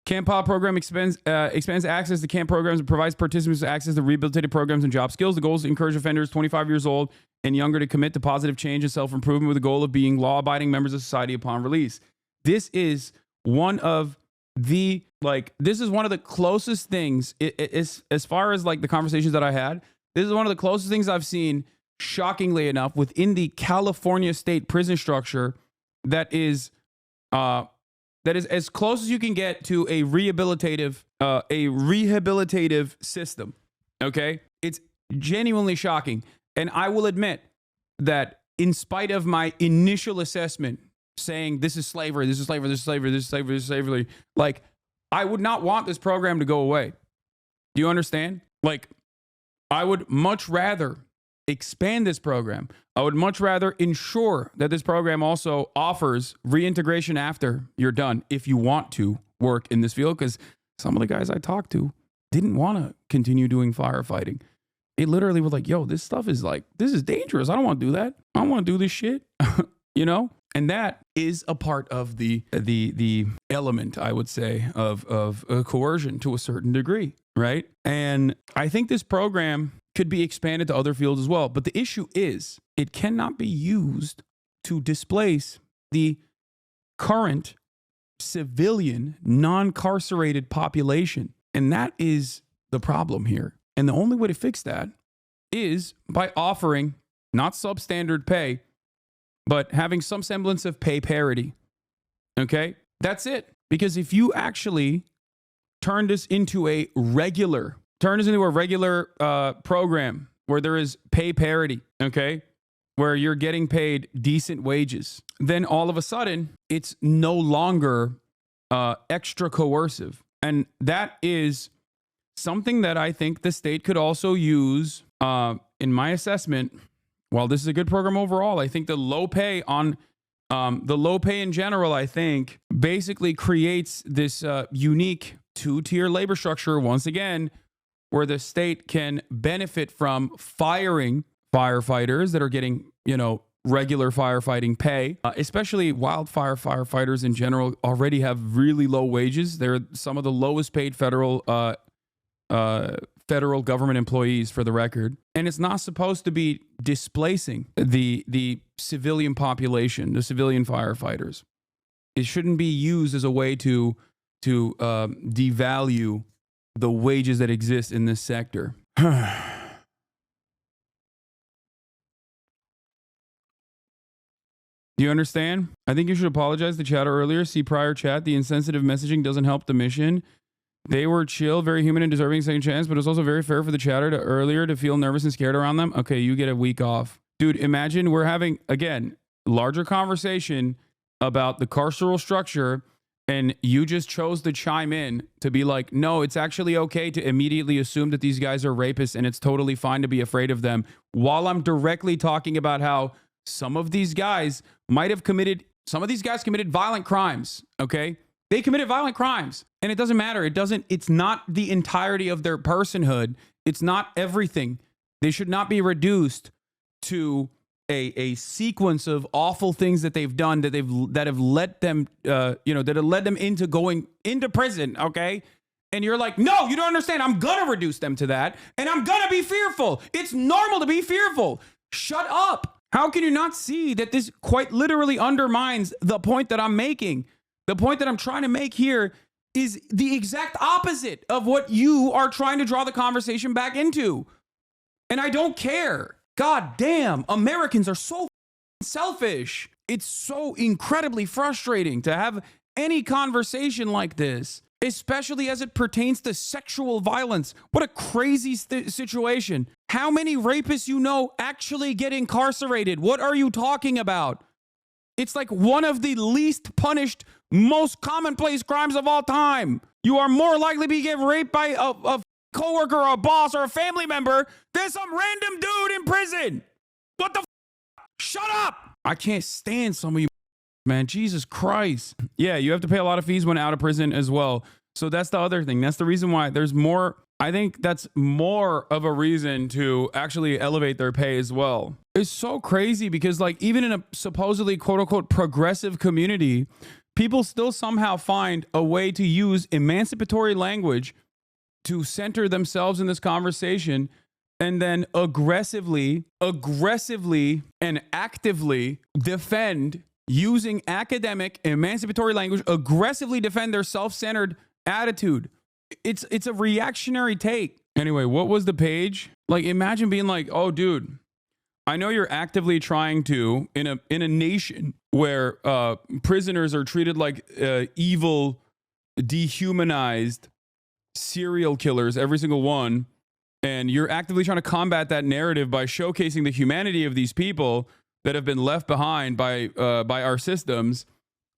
Speaker 1: Camp Pilot program expands access to camp programs and provides participants access to rehabilitative programs and job skills. The goal is to encourage offenders 25 years old and younger to commit to positive change and self-improvement with the goal of being law-abiding members of society upon release. This is one of the closest things as far as like the conversations that I had. This is one of the closest things I've seen, shockingly enough, within the California state prison structure that is as close as you can get to a rehabilitative system. Okay? It's genuinely shocking. And I will admit that in spite of my initial assessment saying this is slavery, like, I would not want this program to go away. Do you understand? Like, I would much rather expand this program. I would much rather ensure that this program also offers reintegration after you're done if you want to work in this field, because some of the guys I talked to didn't want to continue doing firefighting. They literally were like, yo, this is dangerous. I don't want to do that. I don't want to do this shit. And that is a part of the element, I would say, of coercion to a certain degree, right? And I think this program could be expanded to other fields as well. But the issue is it cannot be used to displace the current civilian, non-carcerated population. And that is the problem here. And the only way to fix that is by offering not substandard pay, but having some semblance of pay parity. Okay? That's it. Because if you actually turn this into a regular program where there is pay parity, okay, where you're getting paid decent wages, then all of a sudden it's no longer extra coercive. And that is something that I think the state could also use, in my assessment, while this is a good program overall, I think the low pay in general, I think, basically creates this unique two-tier labor structure, once again, where the state can benefit from firing firefighters that are getting, regular firefighting pay, especially wildfire firefighters in general already have really low wages. They're some of the lowest paid federal government employees, for the record. And it's not supposed to be displacing the civilian population, the civilian firefighters. It shouldn't be used as a way to devalue the wages that exist in this sector. Do you understand? I think you should apologize to chatter earlier. See prior chat. The insensitive messaging doesn't help the mission. They were chill, very human and deserving a second chance, but it's also very fair for the chatter to feel nervous and scared around them. Okay, you get a week off. Dude, imagine we're having, again, larger conversation about the carceral structure, and you just chose to chime in to be like, no, it's actually okay to immediately assume that these guys are rapists and it's totally fine to be afraid of them, while I'm directly talking about how some of these guys committed violent crimes, okay? They committed violent crimes, and it doesn't matter. It's not the entirety of their personhood. It's not everything. They should not be reduced to a sequence of awful things that they've done that have led them into going into prison, okay? And you're like, no, you don't understand. I'm gonna reduce them to that, and I'm gonna be fearful. It's normal to be fearful. Shut up. How can you not see that this quite literally undermines the point that I'm making? The point that I'm trying to make here is the exact opposite of what you are trying to draw the conversation back into. And I don't care. God damn, Americans are so selfish. It's so incredibly frustrating to have any conversation like this, especially as it pertains to sexual violence. What a crazy situation. How many rapists actually get incarcerated? What are you talking about? It's like one of the least punished, most commonplace crimes of all time. You are more likely to get raped by a coworker or a boss or a family member than some random dude in prison. What the Shut up! I can't stand some of you, man. Jesus Christ. Yeah, you have to pay a lot of fees when out of prison as well. So that's the other thing. That's the reason why there's more. I think that's more of a reason to actually elevate their pay as well. It's so crazy because, like, even in a supposedly quote unquote progressive community, people still somehow find a way to use emancipatory language to center themselves in this conversation, and then aggressively and actively defend, using academic emancipatory language, aggressively defend their self-centered attitude. It's a reactionary take. Anyway, what was the page? Like, imagine being like, oh, dude, I know you're actively trying to, in a nation where prisoners are treated like evil, dehumanized serial killers, every single one, and you're actively trying to combat that narrative by showcasing the humanity of these people that have been left behind by our systems.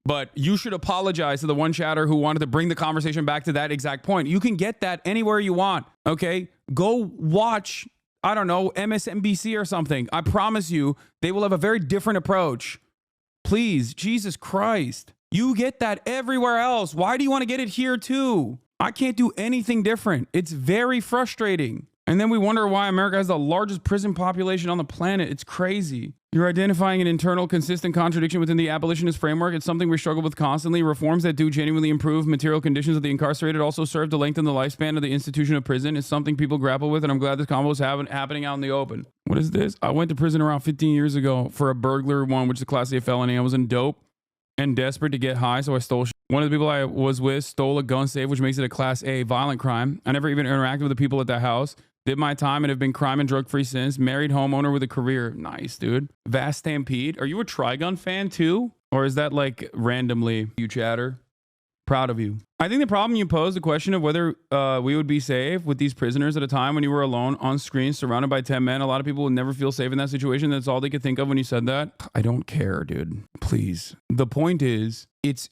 Speaker 1: But you should apologize to the one chatter who wanted to bring the conversation back to that exact point. You can get that anywhere you want, okay? Go watch, I don't know, MSNBC or something. I promise you, they will have a very different approach. Please, Jesus Christ. You get that everywhere else. Why do you want to get it here too? I can't do anything different. It's very frustrating. And then we wonder why America has the largest prison population on the planet. It's crazy. You're identifying an internal, consistent contradiction within the abolitionist framework. It's something we struggle with constantly. Reforms that do genuinely improve material conditions of the incarcerated also serve to lengthen the lifespan of the institution of prison. It's something people grapple with, and I'm glad this combo is happening out in the open. What is this? I went to prison around 15 years ago for a burglar one, which is a Class A felony. I was in dope and desperate to get high, so I stole shit. One of the people I was with stole a gun safe, which makes it a Class A violent crime. I never even interacted with the people at that house. Did my time and have been crime and drug free since. Married homeowner with a career. Nice, dude. Vast Stampede. Are you a Trigun fan too? Or is that like randomly you chatter? Proud of you. I think the problem you pose, the question of whether we would be safe with these prisoners at a time when you were alone on screen surrounded by 10 men. A lot of people would never feel safe in that situation. That's all they could think of when you said that. I don't care, dude. Please. The point is, it's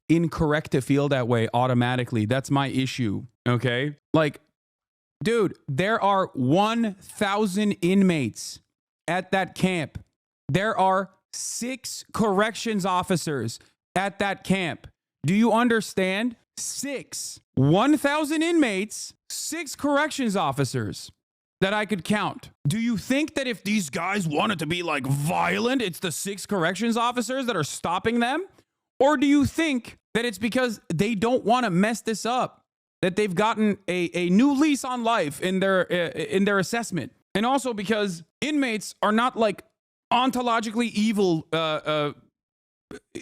Speaker 1: incorrect to feel that way automatically. That's my issue. Okay? Like, Dude, there are 1,000 inmates at that camp. There are 6 corrections officers at that camp. Do you understand? 6. 1,000 inmates, 6 corrections officers that I could count. Do you think that if these guys wanted to be like violent, it's the 6 corrections officers that are stopping them? Or do you think that it's because they don't want to mess this up, that they've gotten a new lease on life in their assessment? And also because inmates are not like ontologically evil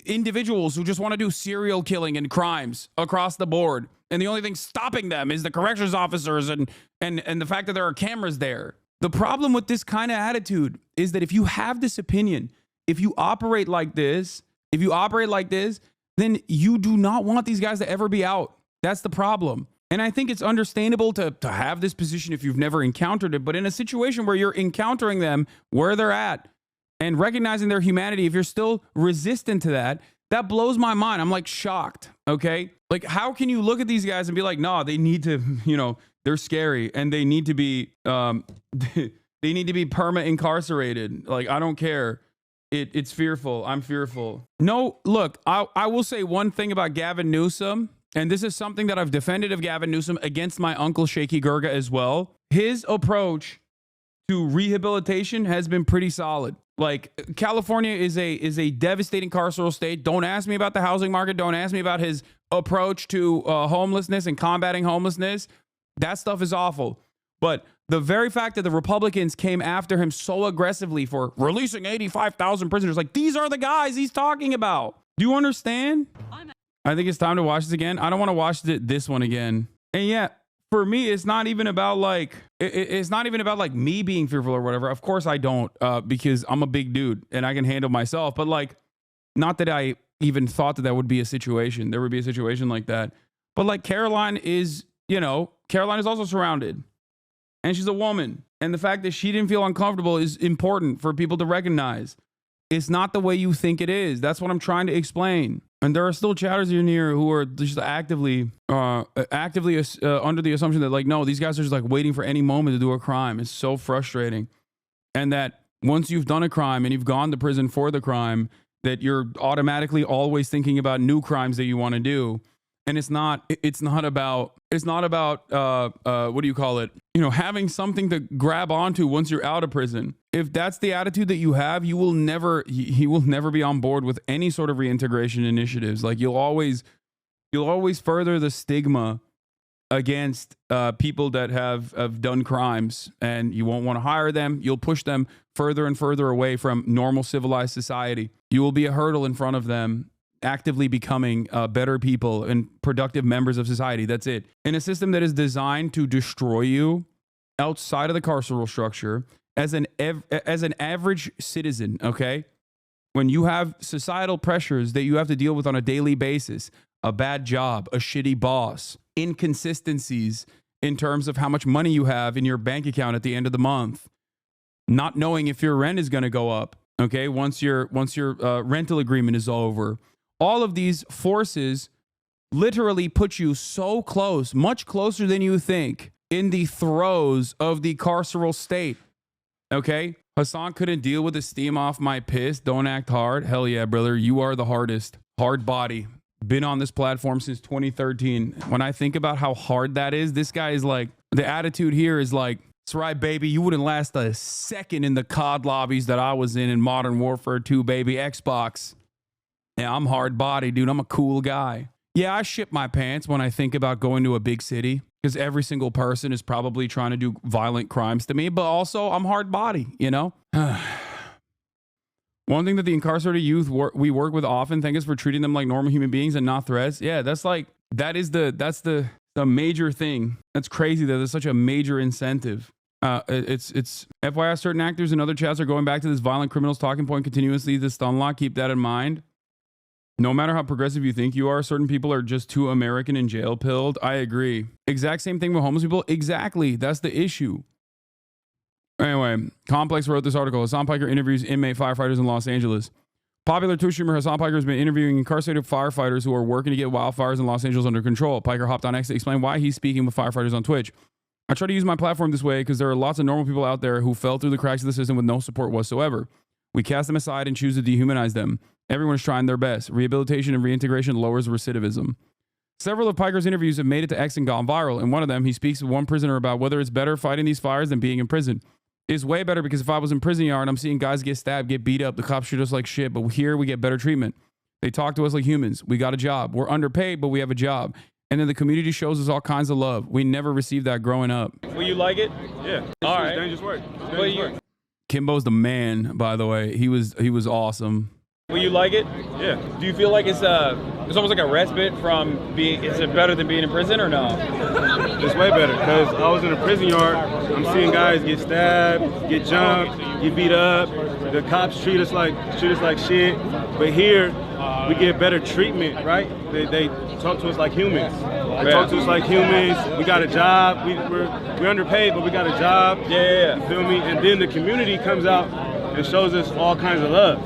Speaker 1: individuals who just want to do serial killing and crimes across the board. And the only thing stopping them is the corrections officers and the fact that there are cameras there. The problem with this kind of attitude is that if you have this opinion, if you operate like this, then you do not want these guys to ever be out. That's the problem. And I think it's understandable to have this position if you've never encountered it. But in a situation where you're encountering them where they're at and recognizing their humanity, if you're still resistant to that, that blows my mind. I'm like shocked. Okay. Like, how can you look at these guys and be like, no, they need to, they're scary and they need to be, they need to be perma incarcerated. Like, I don't care. It's fearful. I'm fearful. No, look, I will say one thing about Gavin Newsom, and this is something that I've defended of Gavin Newsom against my uncle Shaky Gurga as well. His approach to rehabilitation has been pretty solid. Like, California is a devastating carceral state. Don't ask me about the housing market. Don't ask me about his approach to homelessness and combating homelessness. That stuff is awful. But the very fact that the Republicans came after him so aggressively for releasing 85,000 prisoners, like, these are the guys he's talking about. Do you understand? I think it's time to watch this again. I don't want to watch this one again. And yeah, for me, it's not even about like, it's not even about like me being fearful or whatever. Of course I don't, because I'm a big dude and I can handle myself. But like, not that I even thought that would be a situation. There would be a situation like that. But like, Caroline is also surrounded. And she's a woman. And the fact that she didn't feel uncomfortable is important for people to recognize. It's not the way you think it is. That's what I'm trying to explain. And there are still chatters in here who are just actively under the assumption that like, no, these guys are just like waiting for any moment to do a crime. It's so frustrating. And that once you've done a crime and you've gone to prison for the crime, that you're automatically always thinking about new crimes that you want to do. And it's not about what do you call it? Having something to grab onto once you're out of prison. If that's the attitude that you have, he will never be on board with any sort of reintegration initiatives. Like, you'll always further the stigma against people that have done crimes, and you won't want to hire them. You'll push them further and further away from normal civilized society. You will be a hurdle in front of them actively becoming better people and productive members of society. That's it. In a system that is designed to destroy you outside of the carceral structure as an average citizen, okay? When you have societal pressures that you have to deal with on a daily basis, a bad job, a shitty boss, inconsistencies in terms of how much money you have in your bank account at the end of the month, not knowing if your rent is going to go up, okay? Once your rental agreement is over. All of these forces literally put you so close, much closer than you think, in the throes of the carceral state. Okay? Hasan couldn't deal with the steam off my piss. Don't act hard. Hell yeah, brother. You are the hardest. Hard body. Been on this platform since 2013. When I think about how hard that is, this guy is like, the attitude here is like, that's right, baby. You wouldn't last a second in the COD lobbies that I was in Modern Warfare 2, baby. Xbox. Yeah, I'm hard body, dude. I'm a cool guy. Yeah, I shit my pants when I think about going to a big city because every single person is probably trying to do violent crimes to me, but also I'm hard body, One thing that the incarcerated youth we work with often thank us for treating them like normal human beings and not threats. Yeah, that's the major thing. That's crazy that there's such a major incentive. It's FYI, certain actors and other chats are going back to this violent criminals talking point continuously. The stun lock, keep that in mind. No matter how progressive you think you are, certain people are just too American and jail pilled. I agree. Exact same thing with homeless people. Exactly. That's the issue. Anyway, Complex wrote this article. Hasan Piker interviews inmate firefighters in Los Angeles. Popular Twitch streamer Hasan Piker has been interviewing incarcerated firefighters who are working to get wildfires in Los Angeles under control. Piker hopped on X to explain why he's speaking with firefighters on Twitch. I try to use my platform this way because there are lots of normal people out there who fell through the cracks of the system with no support whatsoever. We cast them aside and choose to dehumanize them. Everyone is trying their best. Rehabilitation and reintegration lowers recidivism. Several of Piker's interviews have made it to X and gone viral. In one of them, he speaks with one prisoner about whether it's better fighting these fires than being in prison. It's way better because if I was in prison yard, I'm seeing guys get stabbed, get beat up. The cops treat us like shit, but here we get better treatment. They talk to us like humans. We got a job. We're underpaid, but we have a job. And then the community shows us all kinds of love. We never received that growing up.
Speaker 4: Will you like it?
Speaker 7: Yeah.
Speaker 4: All right.
Speaker 7: Dangerous work.
Speaker 1: Kimbo's the man, by the way. He was awesome.
Speaker 4: Will you like it?
Speaker 7: Yeah.
Speaker 4: Do you feel like it's almost like a respite from being? Is it better than being in prison or no?
Speaker 7: It's way better because I was in a prison yard. I'm seeing guys get stabbed, get jumped, get beat up. The cops treat us like shit. But here, we get better treatment, right? They talk to us like humans. They talk to us like humans. We got a job. We're underpaid, but we got a job.
Speaker 4: Yeah.
Speaker 7: You feel me? And then the community comes out and shows us all kinds of love.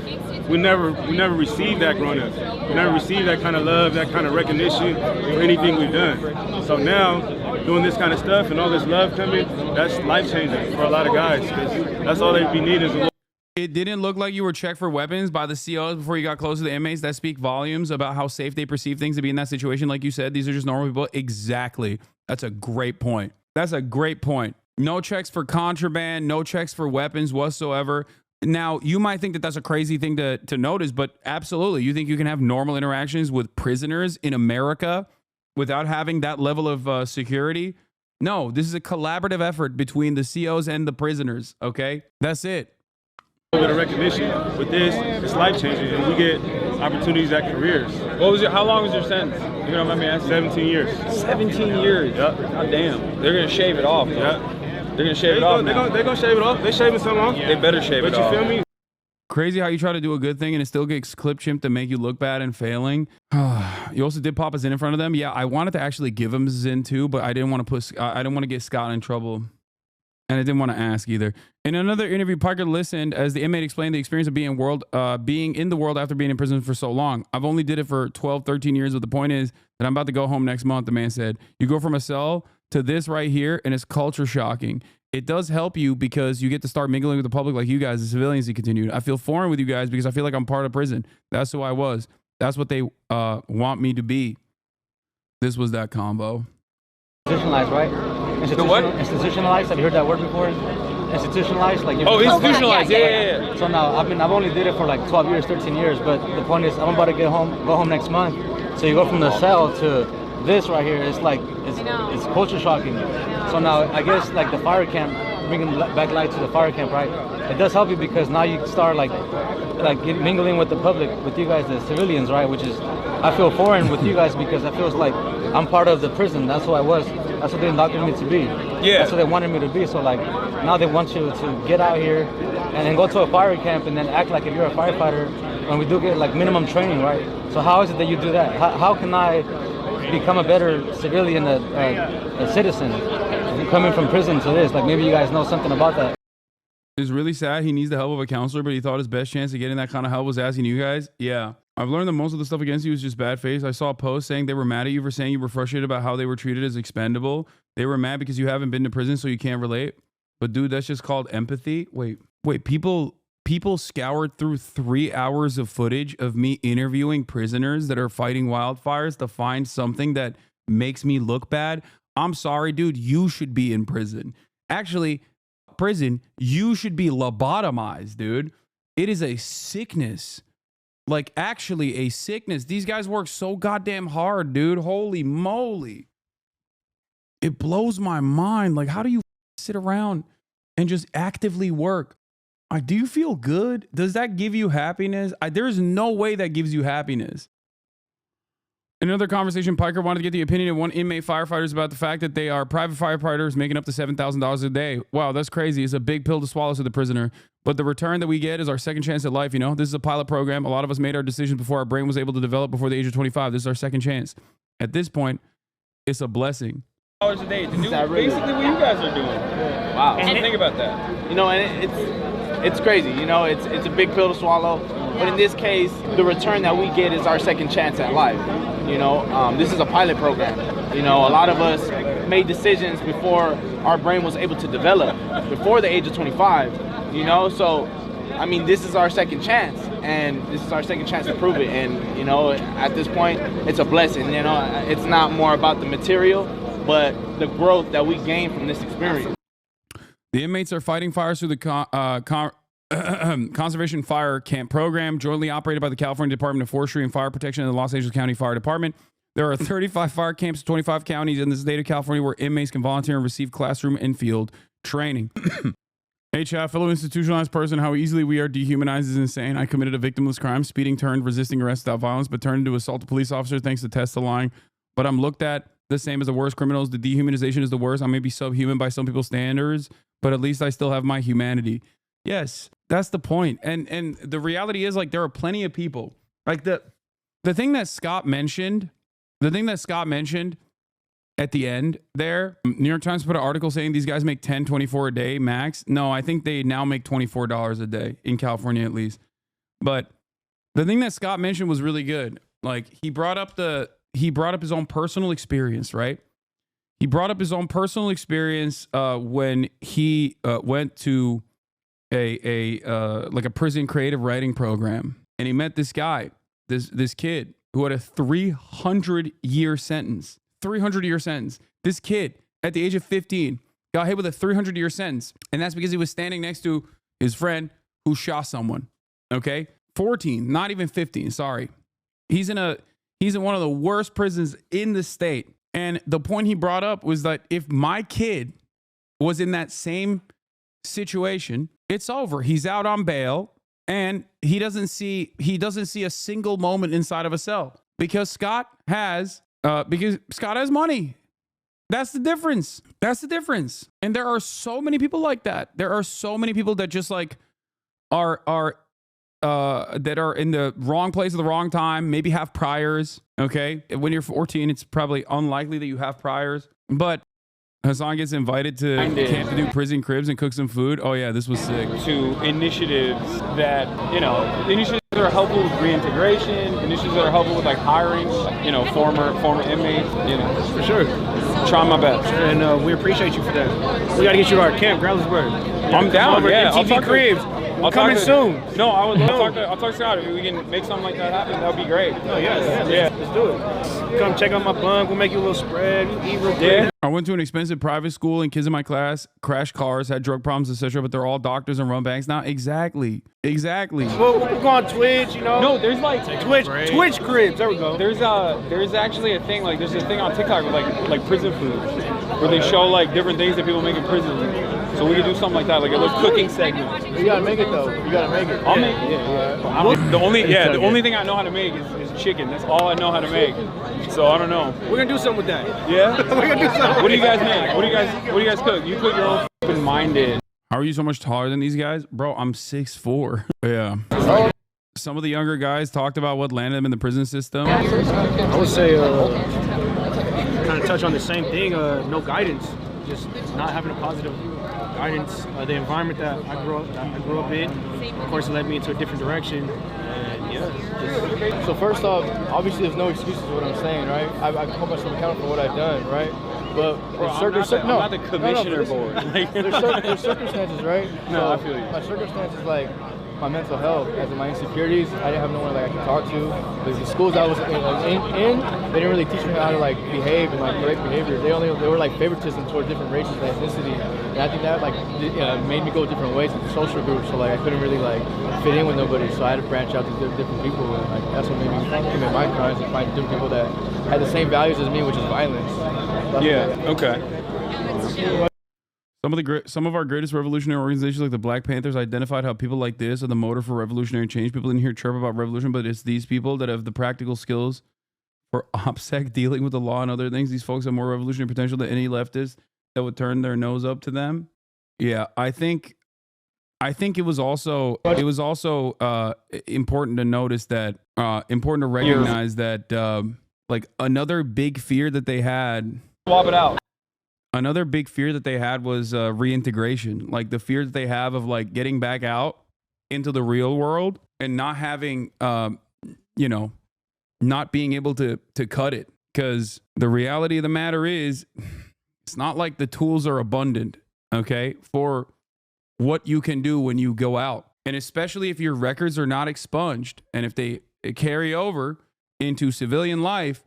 Speaker 7: We never received that growing up. We never received that kind of love, that kind of recognition for anything we've done. So now, doing this kind of stuff and all this love coming, that's life-changing for a lot of guys. 'Cause that's all they be needing is a little.
Speaker 1: It didn't look like you were checked for weapons by the COs before you got close to the inmates. That speak volumes about how safe they perceive things to be in that situation. Like you said, these are just normal people. Exactly. That's a great point. That's a great point. No checks for contraband, no checks for weapons whatsoever. Now, you might think that that's a crazy thing to notice, but absolutely. You think you can have normal interactions with prisoners in America without having that level of security? No, this is a collaborative effort between the COs and the prisoners, okay? That's it.
Speaker 7: A little bit of recognition with this, it's life-changing, and we get opportunities at careers.
Speaker 4: How long was your sentence? You don't mind me asking?
Speaker 7: 17 years.
Speaker 4: 17 years.
Speaker 7: Yep.
Speaker 4: God damn. They're gonna shave it off. Though.
Speaker 7: Yep.
Speaker 4: They're gonna shave it off.
Speaker 7: They're gonna shave it off. They're shaving some off.
Speaker 4: They better shave it off.
Speaker 7: But you feel me?
Speaker 1: Crazy how you try to do a good thing and it still gets clip-chimped to make you look bad and failing. You also did pop a Zin in front of them. Yeah, I wanted to actually give him Zin too, but I didn't want to get Scott in trouble. And I didn't want to ask either. In another interview, Parker listened as the inmate explained the experience of being in the world after being in prison for so long. I've only did it for 12, 13 years, but the point is that I'm about to go home next month, the man said. You go from a cell to this right here, and it's culture shocking. It does help you because you get to start mingling with the public like you guys, the civilians, he continued. I feel foreign with you guys because I feel like I'm part of prison. That's who I was. That's what they want me to be. This was that combo.
Speaker 8: Institutionalized, right?
Speaker 4: The what?
Speaker 8: Institutionalized. Have you heard that word before? Institutionalized, like.
Speaker 4: Institutionalized. Yeah.
Speaker 8: So now, I've only did it for like 12 years, 13 years, but the point is, I'm about to go home next month. So you go from the cell to this right here. It's like it's culture shocking. So now I guess like the fire camp, bringing back light to the fire camp, right? It does help you because now you start like mingling with the public, with you guys, the civilians, right? Which is, I feel foreign with you guys because I feels like I'm part of the prison. That's who I was. That's what they indoctrinated me to be.
Speaker 4: Yeah.
Speaker 8: That's what they wanted me to be. So like now they want you to get out here and then go to a fire camp and then act like if you're a firefighter. And we do get like minimum training, right? So how is it that you do that? How can I become a better civilian, a citizen, coming from prison to this? Like maybe you guys know something about that.
Speaker 1: It's really sad. He needs the help of a counselor, but he thought his best chance of getting that kind of help was asking you guys. Yeah. I've learned that most of the stuff against you is just bad faith. I saw a post saying they were mad at you for saying you were frustrated about how they were treated as expendable. They were mad because you haven't been to prison, so you can't relate. But dude, that's just called empathy. Wait, people scoured through 3 hours of footage of me interviewing prisoners that are fighting wildfires to find something that makes me look bad. I'm sorry, dude, you should be in prison. Actually, prison, you should be lobotomized, dude. It is a sickness. Like, actually a sickness. These guys work so goddamn hard, dude. Holy moly. It blows my mind. Like, how do you sit around and just actively work? Do you feel good? Does that give you happiness? There's no way that gives you happiness. In another conversation, Piker wanted to get the opinion of one inmate firefighters about the fact that they are private firefighters making up to $7,000 a day. Wow, that's crazy. It's a big pill to swallow to the prisoner. But the return that we get is our second chance at life, you know? This is a pilot program. A lot of us made our decisions before our brain was able to develop before the age of 25. This is our second chance. At this point, it's a blessing.
Speaker 4: $1 a day to do basically what you guys are doing.
Speaker 5: Wow.
Speaker 4: And think about that.
Speaker 5: You know, and it's crazy. You know, it's a big pill to swallow. But in this case, the return that we get is our second chance at life. You know, this is a pilot program. You know, a lot of us made decisions before our brain was able to develop before the age of 25, you know? So, I mean, this is our second chance, and this is our second chance to prove it. And, you know, at this point, it's a blessing, you know? It's not more about the material, but the growth that we gain from this experience.
Speaker 1: The inmates are fighting fires through the Conservation Fire Camp Program, jointly operated by the California Department of Forestry and Fire Protection and the Los Angeles County Fire Department. There are 35 fire camps in 25 counties in the state of California where inmates can volunteer and receive classroom and field training. Hey, chat, fellow institutionalized person, how easily we are dehumanized is insane. I committed a victimless crime, speeding, turned, resisting arrest without violence, but turned into assault a police officer thanks to tests of lying. But I'm looked at the same as the worst criminals. The dehumanization is the worst. I may be subhuman by some people's standards, but at least I still have my humanity. Yes, that's the point. And the reality is, like, there are plenty of people. Like the thing that Scott mentioned, at the end there, New York Times put an article saying these guys make $10.24 a day max. No, I think they now make $24 a day in California at least. But the thing that Scott mentioned was really good. Like he brought up his own personal experience, right? He brought up his own personal experience when he went to a prison creative writing program, and he met this guy, this kid who had a 300-year sentence. 300-year sentence. This kid at the age of 15 got hit with a 300-year sentence, and that's because he was standing next to his friend who shot someone. Okay, 14, not even 15. Sorry, he's in one of the worst prisons in the state. And the point he brought up was that if my kid was in that same situation, it's over. He's out on bail, and he doesn't see a single moment inside of a cell because Scott has money. That's the difference. And there are so many people like that. There are so many people that just like are that are in the wrong place at the wrong time, maybe have priors. Okay. When you're 14, it's probably unlikely that you have priors, but Hasan gets invited to camp to do prison cribs and cook some food. Oh yeah, this was sick.
Speaker 4: To initiatives that, initiatives that are helpful with reintegration, initiatives that are helpful with like hiring, former inmates,
Speaker 9: For sure.
Speaker 4: Trying my best.
Speaker 9: And we appreciate you for that. We got to get you to our camp, Growlersburg.
Speaker 4: I'm down, yeah.
Speaker 9: MTV Cribs. Coming soon.
Speaker 4: No, I'll talk to Scott. If we can make something like that happen, that would be great.
Speaker 9: Oh, yeah. Let's do it. Come check out my bunk. We'll make you a little spread. Eat real quick.
Speaker 1: Yeah. I went to an expensive private school and kids in my class crashed cars, had drug problems, etc. But they're all doctors and run banks now. Exactly.
Speaker 9: Well, we're going on Twitch,
Speaker 4: No, there's like
Speaker 9: Twitch cribs. There we go.
Speaker 4: There's actually a thing there's a thing on TikTok with like prison food, where they show like different things that people make in prison. So we could do something like that, like a little cooking segment.
Speaker 9: You gotta make it though. You gotta make it.
Speaker 4: I'll make it. Yeah. The only thing I know how to make is chicken. That's all I know how to make. So I don't know.
Speaker 9: We're gonna do something with that.
Speaker 4: Yeah.
Speaker 9: We're gonna do something.
Speaker 4: What do you guys make? What do you guys cook? You cook your own open-minded.
Speaker 1: How are you so much taller than these guys? Bro, I'm 6'4". Yeah. Some of the younger guys talked about what landed them in the prison system.
Speaker 9: I would say kind of touch on the same thing. No guidance. Just not having a positive guidance. The environment that I grew up in, of course, it led me into a different direction. And yeah.
Speaker 10: So first off, obviously there's no excuses for what I'm saying, right? I hold myself accountable for what I've done, right? But
Speaker 4: I'm not the commissioner board.
Speaker 10: There's circumstances, right?
Speaker 4: No, I feel you.
Speaker 10: My circumstances, like my mental health, as in my insecurities, I didn't have no one I could talk to. The schools I was in, they didn't really teach me how to behave and correct behavior. They were favoritism towards different races and ethnicity, and I think that made me go different ways in the social groups. So I couldn't really fit in with nobody. So I had to branch out to different people, and that's what made me commit my crimes and find different people that had the same values as me, which is violence.
Speaker 4: Okay.
Speaker 1: Some of our greatest revolutionary organizations, like the Black Panthers, identified how people like this are the motor for revolutionary change. People in here chirp about revolution, but it's these people that have the practical skills for OPSEC, dealing with the law and other things. These folks have more revolutionary potential than any leftist that would turn their nose up to them. Yeah, I think it was also important to notice that important to recognize that another big fear that they had.
Speaker 4: Swap it out.
Speaker 1: Another big fear that they had was reintegration, like the fear that they have of getting back out into the real world and not having, not being able to cut it. Because the reality of the matter is, It's not like the tools are abundant, okay, for what you can do when you go out. And especially if your records are not expunged and if they carry over into civilian life,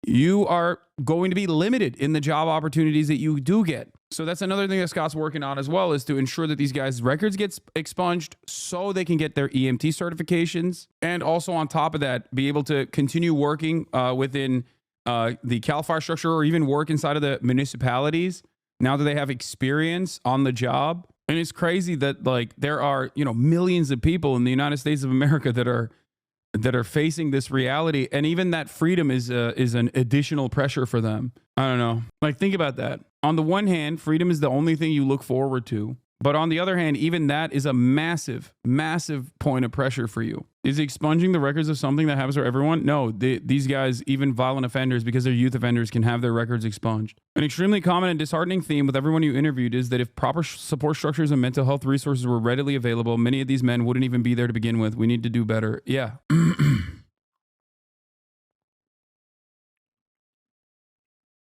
Speaker 1: you are going to be limited in the job opportunities that you do get. So that's another thing that Scott's working on as well, is to ensure that these guys' records get expunged so they can get their EMT certifications. And also on top of that, be able to continue working within the CAL FIRE structure, or even work inside of the municipalities now that they have experience on the job. And it's crazy that like there are, you know, millions of people in the United States of America that are facing this reality, and even that freedom is an additional pressure for them. I don't know. Like, think about that. On the one hand, freedom is the only thing you look forward to. But on the other hand, even that is a massive, massive point of pressure for you. Is expunging the records of something that happens for everyone? No, these guys, even violent offenders, because they're youth offenders, can have their records expunged. An extremely common and disheartening theme with everyone you interviewed is that if proper support structures and mental health resources were readily available, many of these men wouldn't even be there to begin with. We need to do better. Yeah.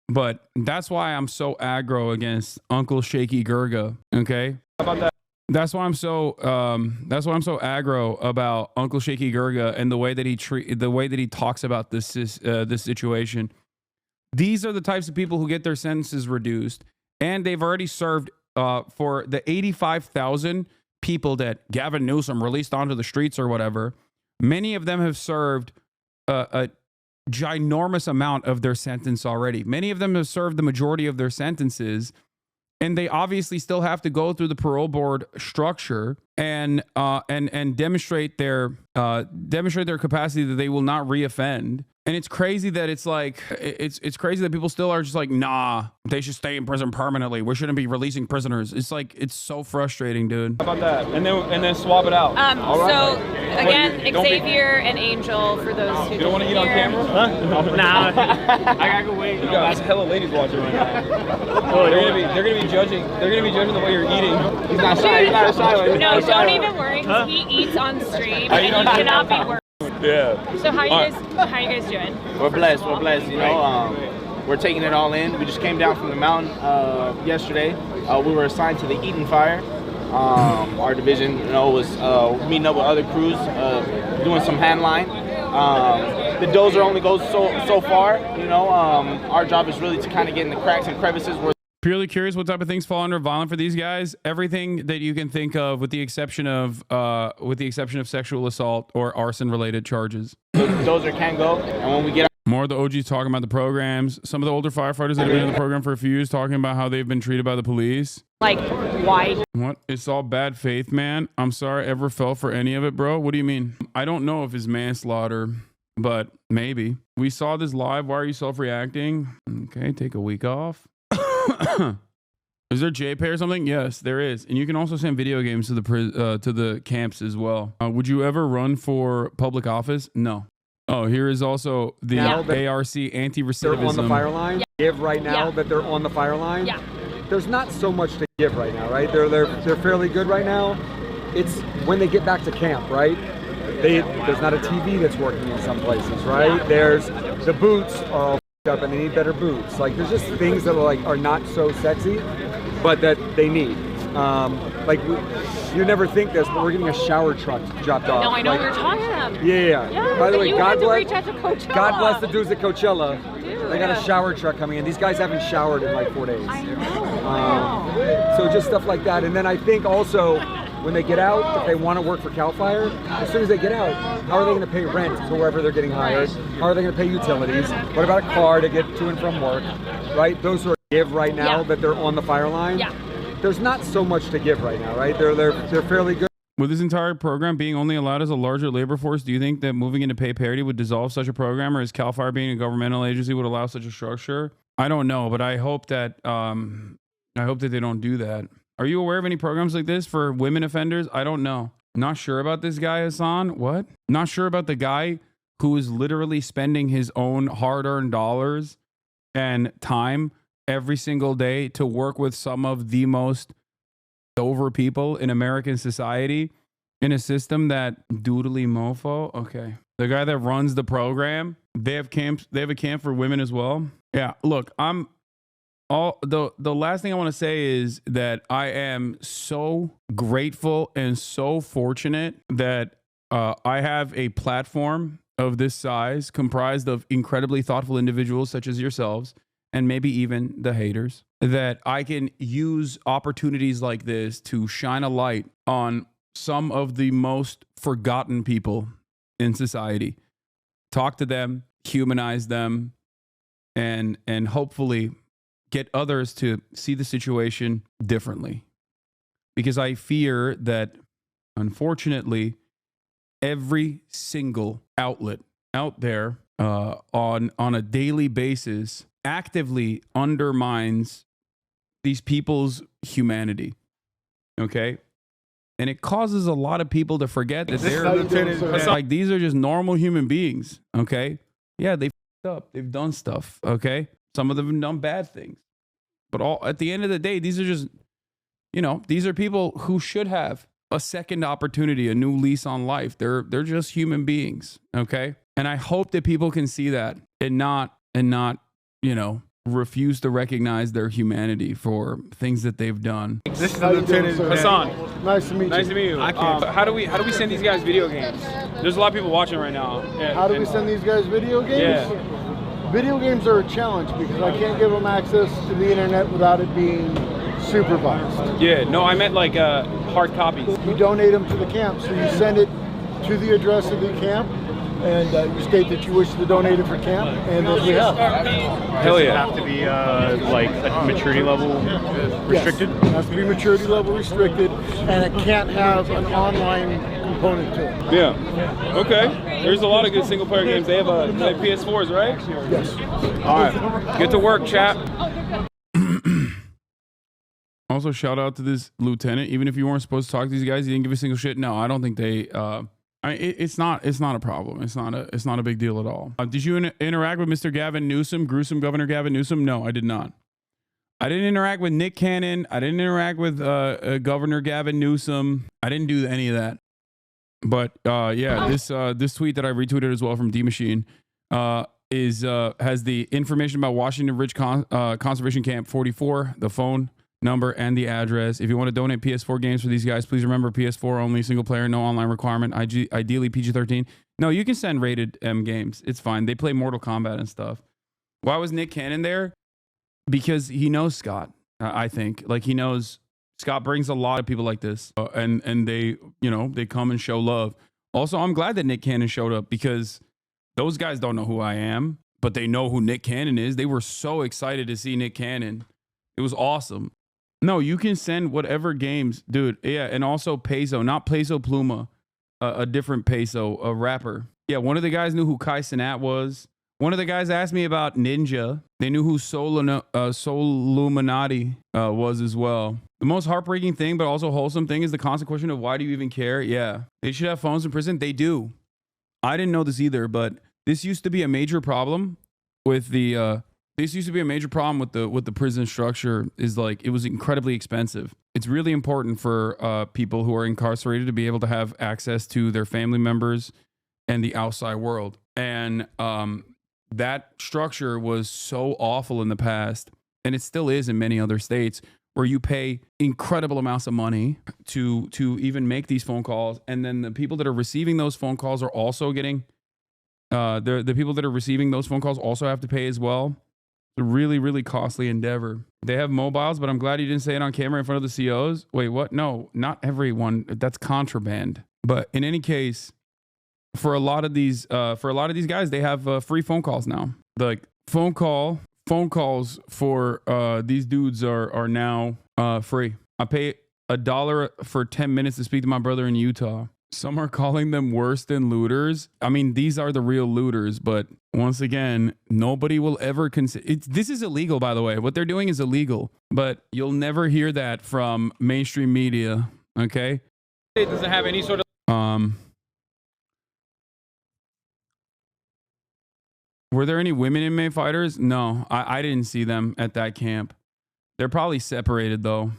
Speaker 1: But that's why I'm so aggro against Uncle Shaky Gurga. Okay.
Speaker 4: How about that?
Speaker 1: That's why I'm so aggro about Uncle Shaky Gurga and the way that he talks about this situation. These are the types of people who get their sentences reduced, and they've already served for the 85,000 people that Gavin Newsom released onto the streets or whatever. Many of them have served a ginormous amount of their sentence already. Many of them have served the majority of their sentences, and they obviously still have to go through the parole board structure and demonstrate their capacity that they will not reoffend. And it's crazy that it's like it's crazy that people still are just like, nah, they should stay in prison permanently. We shouldn't be releasing prisoners. It's like, it's so frustrating, dude.
Speaker 4: How about that? And then swap it out.
Speaker 2: So again, Xavier and Angel, for those who
Speaker 4: you don't want to eat on camera?
Speaker 9: Huh? Nah. I gotta go wait.
Speaker 4: You got hella ladies watching right now. They're gonna be judging. They're gonna be judging the way you're eating.
Speaker 5: He's not shy. He's not shy.
Speaker 2: No, don't even worry, because he eats on stream, and you cannot be worried.
Speaker 4: Yeah.
Speaker 2: So how you guys doing?
Speaker 5: We're blessed. We're blessed. You know, we're taking it all in. We just came down from the mountain yesterday. We were assigned to the Eden Fire. Our division, you know, was meeting up with other crews, doing some hand line. The dozer only goes so far. You know, our job is really to kind of get in the cracks and crevices where.
Speaker 1: Purely curious, what type of things fall under violent for these guys? Everything that you can think of, with the exception of sexual assault or arson related charges.
Speaker 5: Dozer can go, and when we get
Speaker 1: more of the OGs talking about the programs. Some of the older firefighters that have been in the program for a few years talking about how they've been treated by the police.
Speaker 2: Like, why?
Speaker 1: What? It's all bad faith, man. I'm sorry I ever fell for any of it, bro. What do you mean? I don't know if it's manslaughter, but maybe. We saw this live. Why are you self-reacting? Okay, take a week off. Is there JPay or something? Yes, there is. And you can also send video games to the camps as well. Would you ever run for public office? No. Oh, here is also the ARC anti-recidivism.
Speaker 11: They're on the fire line. Give right now that they're on the fire line.
Speaker 2: Yeah.
Speaker 11: There's not so much to give right now, right? They're fairly good right now. It's when they get back to camp, right? There's not a TV that's working in some places, right? There's the boots are all up and they need better boots. Like, there's just things that are not so sexy, but that they need. You never think this, but we're getting a shower truck dropped off.
Speaker 2: No, I know what you're talking about.
Speaker 11: Yeah. By the way, God bless the dudes at Coachella.
Speaker 2: Dude,
Speaker 11: they got a shower truck coming in. These guys haven't showered in like 4 days. I know. So just stuff like that. And then I think also, when they get out, if they want to work for CAL FIRE, as soon as they get out, how are they going to pay rent to wherever they're getting hired? How are they going to pay utilities? What about a car to get to and from work? Right? Those who are give right now that they're on the fire line.
Speaker 2: Yeah.
Speaker 11: There's not so much to give right now, right? They're fairly good.
Speaker 1: With this entire program being only allowed as a larger labor force, do you think that moving into pay parity would dissolve such a program, or is CAL FIRE being a governmental agency would allow such a structure? I don't know, but I hope that they don't do that. Are you aware of any programs like this for women offenders? I don't know. Not sure about this guy, Hassan. What? Not sure about the guy who is literally spending his own hard-earned dollars and time every single day to work with some of the most over people in American society in a system that doodly mofo. Okay. The guy that runs the program, they have a camp for women as well. Yeah. Look, I'm the last thing I want to say is that I am so grateful and so fortunate that I have a platform of this size comprised of incredibly thoughtful individuals such as yourselves and maybe even the haters, that I can use opportunities like this to shine a light on some of the most forgotten people in society, talk to them, humanize them, and hopefully get others to see the situation differently. Because I fear that, unfortunately, every single outlet out there on a daily basis actively undermines these people's humanity. Okay? And it causes a lot of people to forget that they're like, these are just normal human beings. Okay? Yeah, they f***ed up. They've done stuff. Okay? Some of them have done bad things. But at the end of the day, these are just, these are people who should have a second opportunity, a new lease on life. They're just human beings. Okay? And I hope that people can see that and not, refuse to recognize their humanity for things that they've done.
Speaker 4: This is Lieutenant Hassan.
Speaker 11: Nice to meet you.
Speaker 4: Nice to meet you. How do we send these guys video games? There's a lot of people watching right now.
Speaker 11: How do we send these guys video games?
Speaker 4: Yeah.
Speaker 11: Video games are a challenge because I can't give them access to the internet without it being supervised.
Speaker 4: Yeah, no, I meant like hard copies.
Speaker 11: You donate them to the camp, so you send it to the address of the camp, and you state that you wish to donate it for camp, and then we have.
Speaker 4: Hell yeah.
Speaker 12: Does it have to be like a maturity level restricted?
Speaker 11: Yes, it has to be maturity level restricted, and it can't have an online component to it.
Speaker 4: Yeah. Okay. There's a lot of good single player games. They have PS4s, right?
Speaker 11: Yes.
Speaker 4: All right. Get to work, chap.
Speaker 1: Also, shout out to this lieutenant. Even if you weren't supposed to talk to these guys, you didn't give a single shit. No, I don't think they. It's not a problem. It's not a big deal at all. Did you interact with Mr. Gavin Newsom, gruesome Governor Gavin Newsom? No, I did not. I didn't interact with Nick Cannon. I didn't interact with Governor Gavin Newsom. I didn't do any of that. But yeah, this tweet that I retweeted as well from D Machine has the information about Washington Ridge Conservation Camp 44, the phone number and the address. If you want to donate PS4 games for these guys, please remember PS4 only, single player, no online requirement, ideally PG-13. No, you can send rated M games. It's fine. They play Mortal Kombat and stuff. Why was Nick Cannon there? Because he knows Scott, I think. Like, he knows Scott brings a lot of people like this, and they, they come and show love. Also, I'm glad that Nick Cannon showed up because those guys don't know who I am, but they know who Nick Cannon is. They were so excited to see Nick Cannon. It was awesome. No, you can send whatever games, dude. Yeah, and also Peso, not Peso Pluma, a different Peso, a rapper. Yeah, one of the guys knew who Kai Cenat was. One of the guys asked me about Ninja. They knew who Soluminati was as well. The most heartbreaking thing, but also wholesome thing, is the constant question of why do you even care? Yeah, they should have phones in prison. They do. I didn't know this either, but this used to be a major problem with the. This used to be a major problem with the prison structure. Is like, it was incredibly expensive. It's really important for people who are incarcerated to be able to have access to their family members and the outside world. And that structure was so awful in the past, and it still is in many other states, where you pay incredible amounts of money to even make these phone calls, and then the people that are receiving those phone calls are also getting the people that are receiving those phone calls also have to pay as well. A really, really costly endeavor. They have mobiles, but I'm glad you didn't say it on camera in front of the COs. Wait, what? No, not everyone. That's contraband. But in any case, for a lot of these guys, they have free phone calls now. Like phone calls for these dudes are now free. I pay $1 for 10 minutes to speak to my brother in Utah. Some are calling them worse than looters. I mean, these are the real looters, but once again, nobody will ever consider. This is illegal, by the way. What they're doing is illegal, but you'll never hear that from mainstream media. Okay.
Speaker 4: It doesn't have any sort of.
Speaker 1: Were there any women inmate fighters? No, I didn't see them at that camp. They're probably separated though,